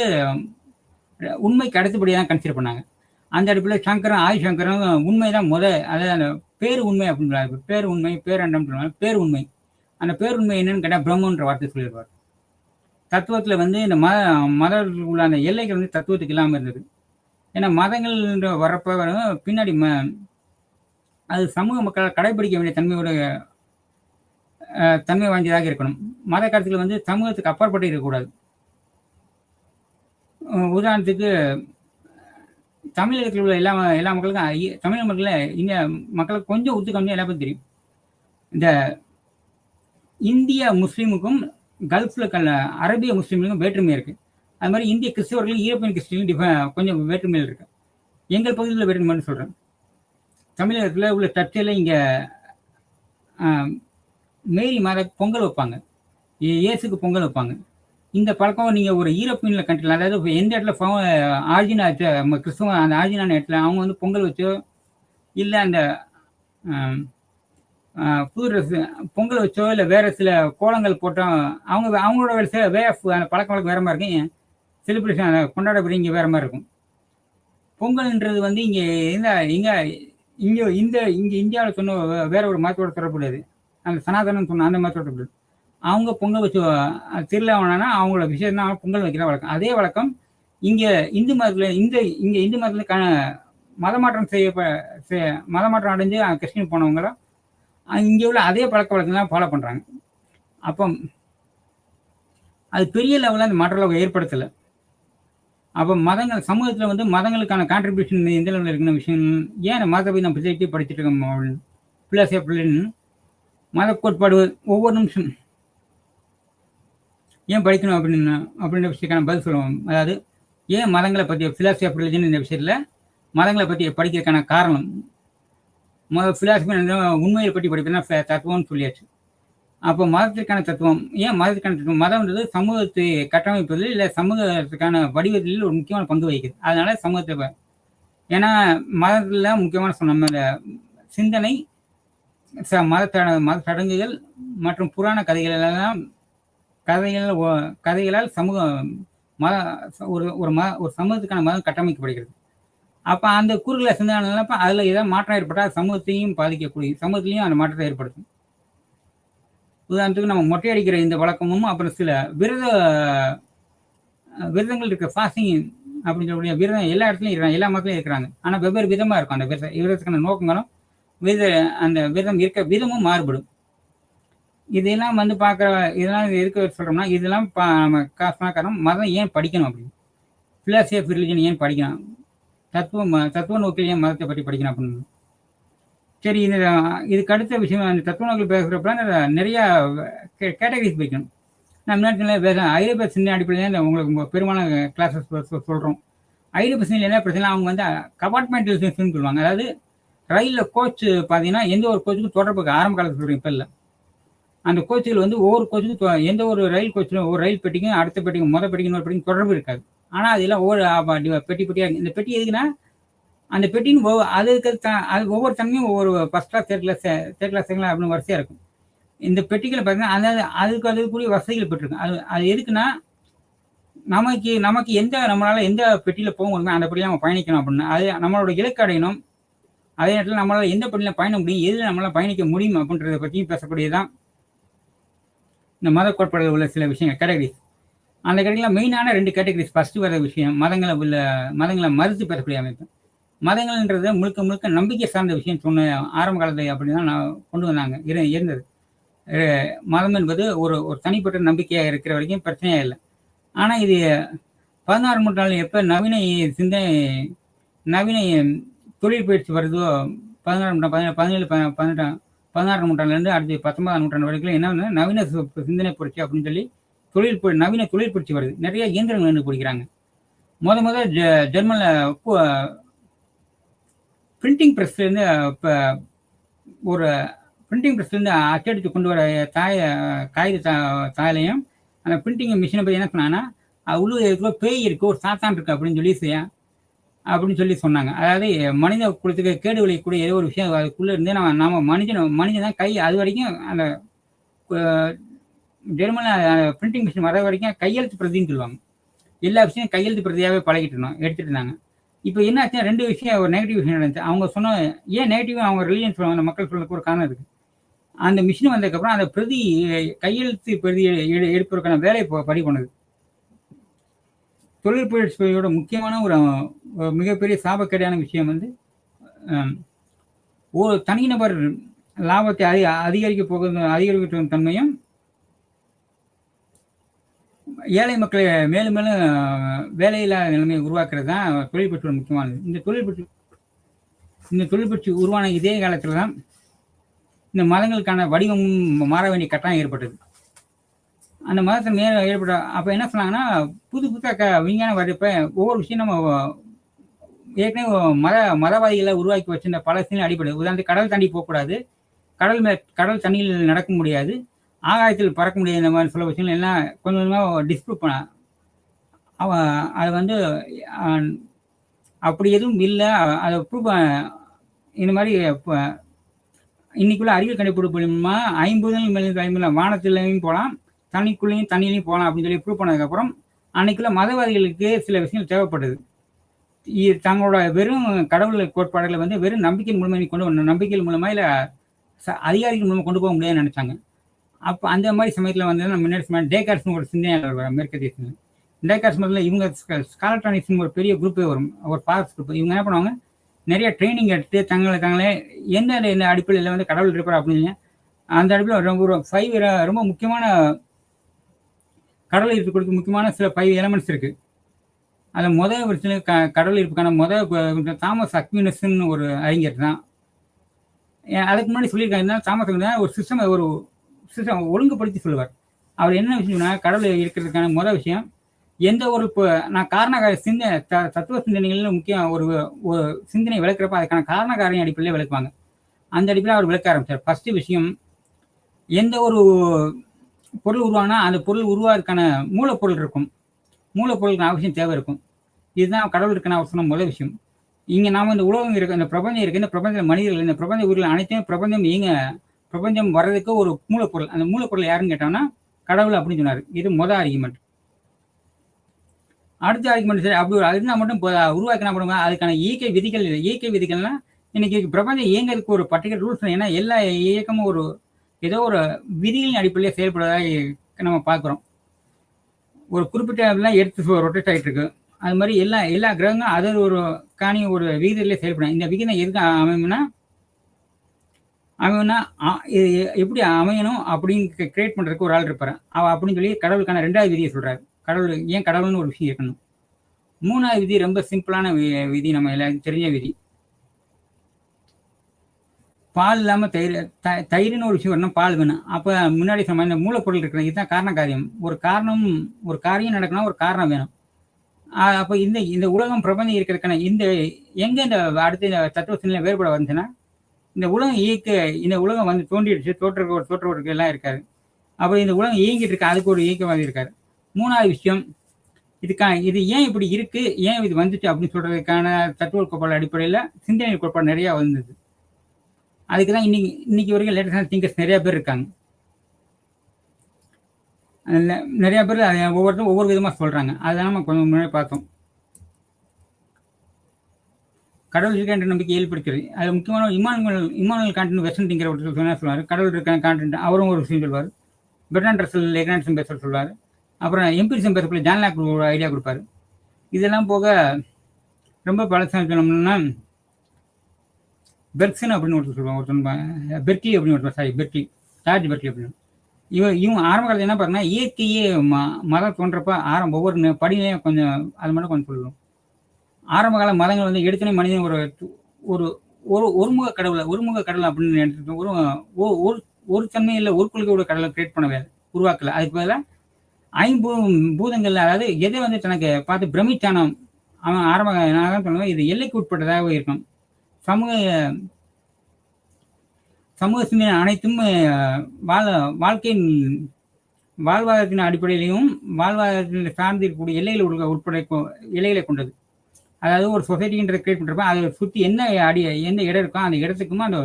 உண்மைக்கு அடுத்தபடியாக தான் கன்சிடர் பண்ணாங்க. அந்த அடிப்படையில் சங்கரும் ஆதிசங்கரும் உண்மை தான் அதாவது அந்த பேர் உண்மை அப்படின்னு பேர் உண்மை பேரண்டம் சொல்லுவாங்க. பேர் உண்மை, அந்த பேர் உண்மை என்னன்னு கேட்டால் பிரம்மன்ற வார்த்தை சொல்லிடுவார். தத்துவத்தில் வந்து இந்த மதத்தில் உள்ள அந்த எல்லைகள் வந்து தத்துவத்துக்கு இல்லாமல் இருந்தது. ஏன்னா மதங்கள் வரப்போ பின்னாடி அது சமூக மக்களால் கடைபிடிக்க வேண்டிய தன்மை வாய்ந்ததாக இருக்கணும். மத கருத்துக்கள் வந்து சமூகத்துக்கு அப்பாற்பட்டு இருக்கக்கூடாது. உதாரணத்துக்கு தமிழகத்தில் உள்ள எல்லா மக்களுக்கும் தமிழக மக்களில் இந்திய மக்களுக்கு கொஞ்சம் ஒத்துக்கணும் எல்லாருக்கும் தெரியும். இந்த இந்திய முஸ்லீமுக்கும் கல்ஃபில் அரபிய முஸ்லீம்களுக்கும் வேற்றுமை இருக்குது. அது மாதிரி இந்திய கிறிஸ்தவர்களும் யூரோப்பியன் கிறிஸ்டியனும் கொஞ்சம் வேற்றுமையில் இருக்குது. எங்கள் பகுதியில் வேற்றுமைன்னு சொல்கிறேன். தமிழகத்தில் உள்ள சர்ச்சையில் இங்கே மேரி மாத பொங்கல் வைப்பாங்க, இயேசுக்கு பொங்கல் வைப்பாங்க. இந்த பழக்கம் நீங்கள் ஒரு யூரோப்பியனில் கண்ட்ரியில், அதாவது எந்த இடத்துல ஆர்ஜின் ஆச்சு கிறிஸ்தவ அந்த ஆர்ஜினான இடத்துல அவங்க வந்து பொங்கல் வச்சோ இல்லை அந்த புது ட்ரெஸ் பொங்கல் வச்சோ இல்லை வேறு சில கோலங்கள் போட்டோ அவங்களோட வே ஆஃப் அந்த பழக்க வழக்கம் வேறு மாதிரி இருக்கும். செலிப்ரேஷன் கொண்டாடப்படி இங்கே வேறு மாதிரி இருக்கும். பொங்கல்ன்றது வந்து இங்கே இந்தியாவில் சொன்ன வேற ஒரு மதத்தோட தொடர்புடையது. அந்த சனாதனம் சொன்ன அந்த மதத்தோட தொடர்புடையது. அவங்க பொங்கல் வச்சு திருவிழாவனா அவங்களோட விஷயம் தான் பொங்கல் வைக்கிற வழக்கம். அதே வழக்கம் இங்கே இந்து மதத்தில் மதமாற்றம் மதமாற்றம் அடைஞ்சு கிறிஸ்டின் போனவங்களும் இங்கே உள்ள அதே பழக்க வழக்கம் ஃபாலோ பண்ணுறாங்க. அப்போ அது பெரிய லெவலில் அந்த மாற்ற அளவு ஏற்படுத்தலை. அப்போ மதங்கள் சமூகத்தில் வந்து மதங்களுக்கான கான்ட்ரிபியூஷன் எந்த லெவலில் இருக்குன்னு விஷயம் ஏன் மதத்தை போய் நம்ம பிஜேபி படிச்சுட்டு இருக்கோம். பிள்ளாசியா பிள்ளைன்னு மத கோட்பாடு ஒவ்வொரு நிமிஷம் ஏன் படிக்கணும் அப்படின்ற விஷயத்துக்கான பதில் சொல்லுவோம். அதாவது ஏன் மதங்களை பற்றி ஃபிலாசபி ஆஃப் ரிலிஜன் இந்த விஷயத்தில் மதங்களை பற்றி படிக்கிறதுக்கான காரணம். ஃபிலாசபி உண்மையை பற்றி படிப்பதுனா தத்துவம்னு சொல்லியாச்சு. அப்போ மதத்திற்கான தத்துவம், ஏன் மதத்திற்கான தத்துவம்? மதம்ன்றது சமூகத்தை கட்டமைப்பதில் இல்லை சமூகத்துக்கான வடிவத்தில் ஒரு முக்கியமான பங்கு வகிக்குது. அதனால சமூகத்தை ஏன்னா மதத்தில் முக்கியமான சொன்ன இந்த சிந்தனை, மத சடங்குகள் மற்றும் புராண கதைகளால் சமூகம் ஒரு சமூகத்துக்கான மதம் கட்டமைக்கப்படுகிறது. அப்போ அந்த கூறுகளை சிந்தனை அதில் ஏதாவது மாற்றம் ஏற்பட்டால் சமூகத்தையும் பாதிக்கக்கூடிய சமூகத்திலையும் அந்த மாற்றத்தை ஏற்படுத்தும். உதாரணத்துக்கு நம்ம மொட்டை அடிக்கிற இந்த வழக்கமும் அப்புறம் சில விரதங்கள் இருக்க ஃபாஸ்டிங் அப்படின்னு சொல்லக்கூடிய விரதம் எல்லா இடத்துலையும் இருக்கிறாங்க, எல்லா மக்களையும் இருக்கிறாங்க. ஆனால் வெவ்வேறு விதமாக இருக்கும் அந்த விரதத்துக்கான நோக்கங்களும் அந்த விரதம் இருக்க விதமும் மாறுபடும். இதெல்லாம் இதெல்லாம் இருக்க சொல்கிறோம்னா இதெல்லாம் நம்ம காரணம் மதம் ஏன் படிக்கணும் அப்படின்னு. ஃபிலாசபி ஆஃப் ரிலிஜன் ஏன் படிக்கணும், தத்துவ நோக்கில் ஏன் மதத்தை பற்றி படிக்கணும் அப்படின்னு. சரி, இதுக்கு அடுத்த விஷயம் அந்த தத்துவ நோக்கில் பேசுகிறப்ப நிறையா கேட்டகரிஸ் வைக்கணும். நான் முன்னாடி ஐரோப்பிய சிந்தனை அடிப்படையில் உங்களுக்கு பெருமான கிளாஸஸ் சொல்கிறோம். ஐரோப்பிய சிந்தனை என்ன பிரச்சனை, அவங்க கபார்ட்மெண்டலிசம்னு சொல்லுவாங்க. அதாவது ரயிலில் கோச் பார்த்தீங்கன்னா எந்த ஒரு கோச்சுக்கும் தொடர்புக்கு ஆரம்ப காலத்தில் சொல்கிறேன், இப்போ இல்லை. அந்த கோச்சுகள் ஒவ்வொரு கோச்சுக்கும் எந்த ஒரு ரயில் கோச்சிலும் ஒரு ரயில் பெட்டிக்கும் அடுத்த பெட்டிக்கும் பெட்டிக்கும் இன்னொரு பெட்டிக்கும் தொடர்பு இருக்காது. ஆனால் அதெல்லாம் ஒவ்வொரு பெட்டியாக இருக்குது. இந்த பெட்டி எதுக்குன்னா அந்த பெட்டின்னு அதுக்கு அது ஒவ்வொரு தன்மையும் ஒவ்வொரு ஃபர்ஸ்ட் கிளாஸ், தேர்ட் கிளாஸ் அப்படின்னு வரிசையாக இருக்கும். இந்த பெட்டிகளை பார்த்தீங்கன்னா அதுக்குரிய வசதிகள் பெற்றிருக்கும். அது எதுக்குன்னா நமக்கு நம்மளால் எந்த பெட்டியில் போக முடியுமோ அந்த பெட்டியில் நம்ம பயணிக்கணும் அப்படின்னு. அது நம்மளோட இலக்கு அடையணும். அதே நேரத்தில் நம்மளால் எந்த பெட்டியில் பயணம் முடியும், எதில் நம்மளால் பயணிக்க முடியும் அப்படின்றத பற்றியும் பேசக்கூடியதான் இந்த மத கோட்பாடுகள் உள்ள சில விஷயங்கள், கேட்டகரிஸ். அந்த கேட்டகரியில் மெயினான 2 கேட்டகரிஸ். ஃபர்ஸ்ட் வர விஷயம் மதங்களை மறுத்து பேசக்கூடிய அமைப்பு. மதங்கள்ன்றது முழுக்க நம்பிக்கை சார்ந்த விஷயம் சொன்ன ஆரம்ப காலத்தை அப்படி தான் நான் கொண்டு வந்தாங்க இருந்தது. மதம் என்பது ஒரு தனிப்பட்ட நம்பிக்கையாக இருக்கிற வரைக்கும் பிரச்சனையாக இல்லை. ஆனால் இது 16 நூற்றாண்டு எப்போ நவீன தொழில் பயிற்சி வருதோ, 16 நூற்றாண்டுலேருந்து அடுத்து 19ஆம் நூற்றாண்டு வரைக்கும் என்ன நவீன சிந்தனை புரட்சி அப்படின்னு சொல்லி நவீன தொழில் புரட்சி வருது. நிறைய இயந்திரங்கள் கண்டுபிடிக்கிறாங்க. முதல் ஜெர்மனில் பிரிண்டிங் ப்ரெஸ்லேருந்து இப்போ ஒரு பிரிண்டிங் ப்ரெஸ்லேருந்து அச்சடித்து கொண்டு வர காகித தாயிலையும் அந்த பிரிண்டிங் மிஷினை பற்றி என்ன சொன்னாங்கன்னா, உள்ள பேய் இருக்குது, ஒரு சாத்தான் இருக்குது அப்படின்னு சொல்லி சொன்னாங்க. அதாவது மனித குலத்துக்கு கேடு விளையக்கூடிய ஏதோ ஒரு விஷயம் அதுக்குள்ளே இருந்தே நம்ம மனிதன் தான் கை அது வரைக்கும் அந்த ஜெர்மனில் பிரிண்டிங் மிஷின் வர வரைக்கும் கையெழுத்து பிரதின்னு சொல்லுவாங்க. எல்லா விஷயம் கையெழுத்து பிரதியாகவே எடுத்துட்டு இருந்தாங்க. இப்போ என்ன ஆச்சுன்னா 2 விஷயம், ஒரு நெகட்டிவ் விஷயம் நடந்துச்சு. அவங்க ஏன் நெகட்டிவ் அவங்க ரிலீஜன் சொல்லுவாங்க, அந்த மக்கள் சொல்லுறதுக்கு ஒரு காரணம் இருக்குது. அந்த மிஷின் வந்ததுக்கப்புறம் அந்த கையெழுத்து பிரதி எடுப்பதற்கான வேலையை பதிவு பண்ணுது. தொழிற்பயிற்சியோட முக்கியமான ஒரு மிகப்பெரிய சாபக்கேடான விஷயம் ஒரு தனிநபர் லாபத்தை அதிகரிக்கும் தன்மையும் ஏழை மக்களை மேலும் வேலையில்லாத நிலைமையை உருவாக்குறது தான் தொழிற்பயிற்சியோட முக்கியமானது. இந்த தொழிற்பயிற்சி உருவான இதே காலத்தில் தான் இந்த மதங்களுக்கான வடிவமும் மாற வேண்டிய கட்டாயம் ஏற்பட்டது. அந்த மதத்தை ஏற்பட்ட அப்போ என்ன சொன்னாங்கன்னா, புதுசாக விஞ்ஞானம் வர்றப்ப ஒவ்வொரு விஷயம் நம்ம ஏற்கனவே மதவாதிகளை உருவாக்கி வச்சிருந்த பல விஷயங்கள் அடிப்படை. உதாரணத்துக்கு கடல் தாண்டி போகக்கூடாது, கடல் தண்ணியில் நடக்க முடியாது, ஆகாயத்தில் பறக்க முடியாது, இந்த மாதிரி சில விஷயங்கள் எல்லாம் கொஞ்சம் கொஞ்சமாக டிஸ்ப்ரூவ் பண்ண அது அப்படி எதுவும் இல்லை. அதை ப்ரூவ் இந்த மாதிரி இன்னைக்குள்ள அறிவியல் கண்டுபிடிப்பு மூலமா 50 வானத்திலையும் போகலாம், தண்ணியிலையும் போகலாம் அப்படின்னு சொல்லி ப்ரூவ் பண்ணதுக்கப்புறம் அன்னைக்குள்ள மதவாதிகளுக்கு சில விஷயங்கள் தேவைப்பட்டது. தங்களோட வெறும் கடவுள் கோட்பாடுகளை வெறும் நம்பிக்கையின் மூலமாக கொண்டு வரணும், நம்பிக்கையின் மூலமா இல்லை அதிகாரிகள் மூலமாக கொண்டு போக முடியாதுன்னு நினைச்சாங்க. அப்போ அந்த மாதிரி சமயத்தில் நம்ம முன்னாடி டேகார்ட்ஸ்னு ஒரு சிந்தனையாளர் வருவார் மேற்கத்திய சிந்தனை. டேகார்ட்ஸ் முதல்ல இவங்க ஸ்காலட்ரானிக்ஸ்னு ஒரு பெரிய குரூப்பே வரும், ஒரு பாஸ் குரூப். இவங்க என்ன பண்ணுவாங்க, நிறைய ட்ரைனிங் எடுத்து தங்களே எந்த அடிப்படையில் கடவுள் இருப்பார் அப்படின்னு அந்த அடிப்படையில் ரொம்ப முக்கியமான கடவுள் இருப்பு கொடுக்க முக்கியமான சில 5 எலமெண்ட்ஸ் இருக்கு. அதில் முதல் வருஷத்துல கடவுள் இருப்புக்கான தாமஸ் அக்வினஸ்ன்னு ஒரு அறிஞர் தான். அதுக்கு முன்னாடி சொல்லியிருக்காங்க. தாமஸ் ஒரு சிஸ்டம் ஒழுங்குபடுத்தி சொல்லுவார். அவர் என்ன விஷயம்னா, கடவுள் இருக்கிறதுக்கான முதல் விஷயம், எந்த ஒரு நான் தத்துவ சிந்தனைகள்ல முக்கியம் ஒரு சிந்தனை விளக்குறப்ப அதுக்கான காரண காரிய அடிப்படையில விளக்குவாங்க. அந்த அடிப்படையில அவர் விளக்க ஆரம்பிச்சார். ஃபர்ஸ்ட் விஷயம், எந்த ஒரு பொருள் உருவானா, அந்த பொருள் உருவாவதற்கான மூலப்பொருள் இருக்கும். மூலப்பொருளுக்கான அவசியம் தேவை இருக்கும். இதுதான் கடவுள் இருக்குன்னு அவர் சொன்ன முதல் விஷயம். இங்க நாம இந்த உலகம் இருக்கு, இந்த பிரபஞ்சம் இருக்கு, இந்த பிரபஞ்ச மனிதர்கள், இந்த பிரபஞ்ச உயிர்கள் அனைத்தையும் பிரபஞ்சம் வர்றதுக்கு ஒரு மூலப்பொருள். அந்த மூலப்பொருள் யாருன்னு கேட்டோம்னா, கடவுள் அப்படின்னு சொன்னாரு. இது முதல் ஆர்குமெண்ட். அடுத்த ஆர்குமெண்ட் சரி அப்படி இருந்தா மட்டும் உருவாக்கினா மட்டும் அதுக்கான இயற்கை விதிகள் இயற்கை விதிகள்னா இன்னைக்கு பிரபஞ்சம் இயங்குறதுக்கு ஒரு பர்டிகுலர் ரூல்ஸ். ஏன்னா எல்லா இயக்கமும் ஏதோ ஒரு விதிகளின் அடிப்படையில் செயல்படுவதாக நம்ம பார்க்குறோம். ஒரு குறிப்பிட்ட எடுத்து ரொட்டேட் ஆகிட்டு இருக்கு. அது மாதிரி எல்லா கிரகங்களும் அது ஒரு ஒரு விகிதத்திலே செயல்படும். இந்த விகிதம் எதுக்கு அமையும்னா எப்படி அமையணும் அப்படின்னு கிரியேட் பண்றதுக்கு ஒரு ஆள் இருப்பாரு. அப்படின்னு சொல்லி கடவுளுக்கான 2வது விதியை சொல்றாரு. ஏன் கடவுள்னு ஒரு விஷயம் இருக்கணும். 3வது விதி ரொம்ப சிம்பிளான விதி, நம்ம எல்லாருக்கும் தெரிஞ்ச விதி. பால் இல்லாம தயிர்னு ஒரு விஷயம் வரணும், பால் வேணும். அப்ப முன்னாடி சொன்ன இந்த மூலப்பொருள் இருக்கிற இதுதான் காரண காரியம். ஒரு காரியம் நடக்கணும், ஒரு காரணம் வேணும். அப்ப இந்த உலகம் பிரபஞ்சம் இருக்கிறதுக்கான எங்க இந்த அடுத்த இந்த தத்துவ சிந்தனை வேறுபட வந்துச்சுன்னா, இந்த உலகம் வந்து தோன்றிடுச்சு, தோற்றவருக்கு எல்லாம் இருக்காரு. அப்ப இந்த உலகம் இயங்கிட்டு இருக்கு, அதுக்கு ஒரு இயக்கவாதி இருக்காரு. 3வது விஷயம், இது ஏன் இப்படி இருக்கு, ஏன் இது வந்துச்சு அப்படின்னு சொல்றதுக்கான தத்துவ கோட்பாடு அடிப்படையில சிந்தனை கோட்பாடு நிறைய வந்தது. அதுக்குதான் இன்னைக்கு வரைக்கும் லேட்டஸ்டான திங்கர்ஸ் நிறைய பேர் இருக்காங்க. நிறைய பேர் ஒவ்வொருத்தரும் ஒவ்வொரு விதமா சொல்றாங்க. அதுதான் நம்ம கொஞ்சம் முன்னாடி பார்த்தோம். கடவுள் இருக்கின்ற நம்பிக்கை ஏற்படுத்துறது. அது முக்கியமான இமானுவல் கான்டென்ட் வெஸ்டர்ன் திங்கர் ஒருத்தர் சொல்லுவார். கடவுள் இருக்க கான்டென்ட் அவரும் ஒரு விஷயம் சொல்லுவார். பெர்ட்ராண்ட் ரசல் எக்னான்சம் பேச சொல்லுவார். அப்புறம் எம்பிரிசம் பேசக்குள்ள ஜான் லாக் ஒரு ஐடியா கொடுப்பாரு. இதெல்லாம் போக ரொம்ப பழசாக சொன்னோம்னா பெர்க்சன் அப்படின்னு ஒருத்தர் சொல்லுவாங்க. பெர்க்லி அப்படின்னு ஒருத்தர் ஜார்ஜ் பெர்க்லி அப்படின்னு. இவங்க ஆரம்ப காலத்தில் என்ன பார்த்தீங்கன்னா, இயற்கையே மதம் தோன்றப்ப ஒவ்வொரு படியிலையும் கொஞ்சம் அது மட்டும் கொஞ்சம் சொல்லுவோம். ஆரம்ப கால மதங்கள் வந்து எடுத்தனே மனிதன் ஒரு ஒருமுக கடவுள் அப்படின்னு எடுத்துட்டு ஒரு தன்மையில் ஒரு கொள்கையோட கடவுளை கிரியேட் பண்ணவே உருவாக்கல. அதுக்கு பதிலாக பூதங்கள்ல அதாவது எதை வந்து தனக்கு பார்த்து பிரமிச்சானம் அவன் ஆரம்ப நான் தான் சொல்லுவேன், இது எல்லைக்கு உட்பட்டதாக இருக்கும். சமூக சிந்தனை அனைத்தும் வாழ்வாதாரத்தின் அடிப்படையிலையும் வாழ்வாதாரத்தில் சார்ந்து இருக்கக்கூடிய எல்லைகளை கொண்டது. அதாவது ஒரு சொசைட்டின்ற கிரியேட் பண்றப்ப அதை சுற்றி எந்த இடம் இருக்கோ அந்த இடத்துக்குமோ அந்த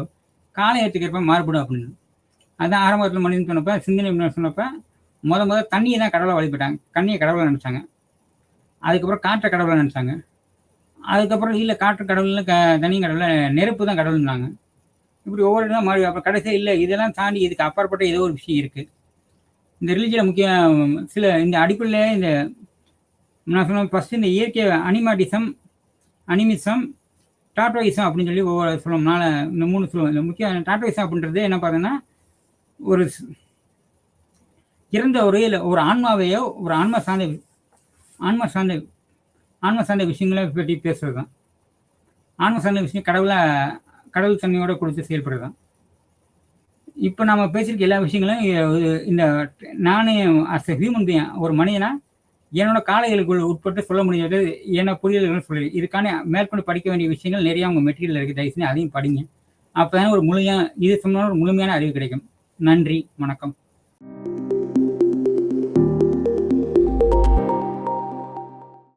காலத்துக்கு ஏற்ப மாறுபடும் அப்படின்னு. அதான் ஆரம்பத்தில் மனிதன் சொன்னப்ப சிந்தனை சொன்னப்ப முத தண்ணியை தான் கடவுளை வழிபட்டாங்க. தண்ணியை கடவுளை நினைச்சாங்க. அதுக்கப்புறம் காற்றை கடவுளை நினைச்சாங்க. அதுக்கப்புறம் இல்லை காற்று கடவுள்னு தண்ணியும் கடவுளை, நெருப்பு தான் கடவுள்னாங்க. இப்படி ஒவ்வொரு இடம் மாறி அப்புறம் கடைசியாக இல்லை இதெல்லாம் தாண்டி இதுக்கு அப்பாற்பட்ட ஏதோ ஒரு விஷயம் இருக்கு. இந்த ரிலிஜியில் முக்கியம் இந்த அடிப்படையில் நான் சொன்ன ஃபர்ஸ்ட் இந்த இயற்கை அனிமிசம் டாட்டோயிசம் அப்படின்னு சொல்லி ஒவ்வொரு சொல்லணும்னால இந்த 3 சொல்லுவோம். இந்த முக்கிய டாட்டோயிசம் அப்படின்றது என்ன பார்த்தோன்னா, ஒரு இறந்த ஒரு ஆன்மாவையோ ஒரு ஆன்மா சார்ந்த விஷயங்களை பற்றி பேசுறது தான். ஆன்மா சார்ந்த விஷயம் கடவுள் தன்மையோட கொடுத்து செயல்படுறது தான். இப்போ நம்ம பேசியிருக்க எல்லா விஷயங்களும் இந்த நானே அஸ் எ ஹியூமன் பீயிங் ஒரு மனிதனா என்னோட காலைகளுக்குள் உட்பட்டு சொல்ல முடியாது, என்ன புரியல்கள் சொல்லி இதுக்கான மேற்கொண்டு படிக்க வேண்டிய விஷயங்கள் நிறைய அவங்க மெட்டீரியல் இருக்குது. தயவுசெய்து அதையும் படிங்க. அப்போ தான் இது சொன்ன ஒரு முழுமையான அறிவு கிடைக்கும். நன்றி, வணக்கம்.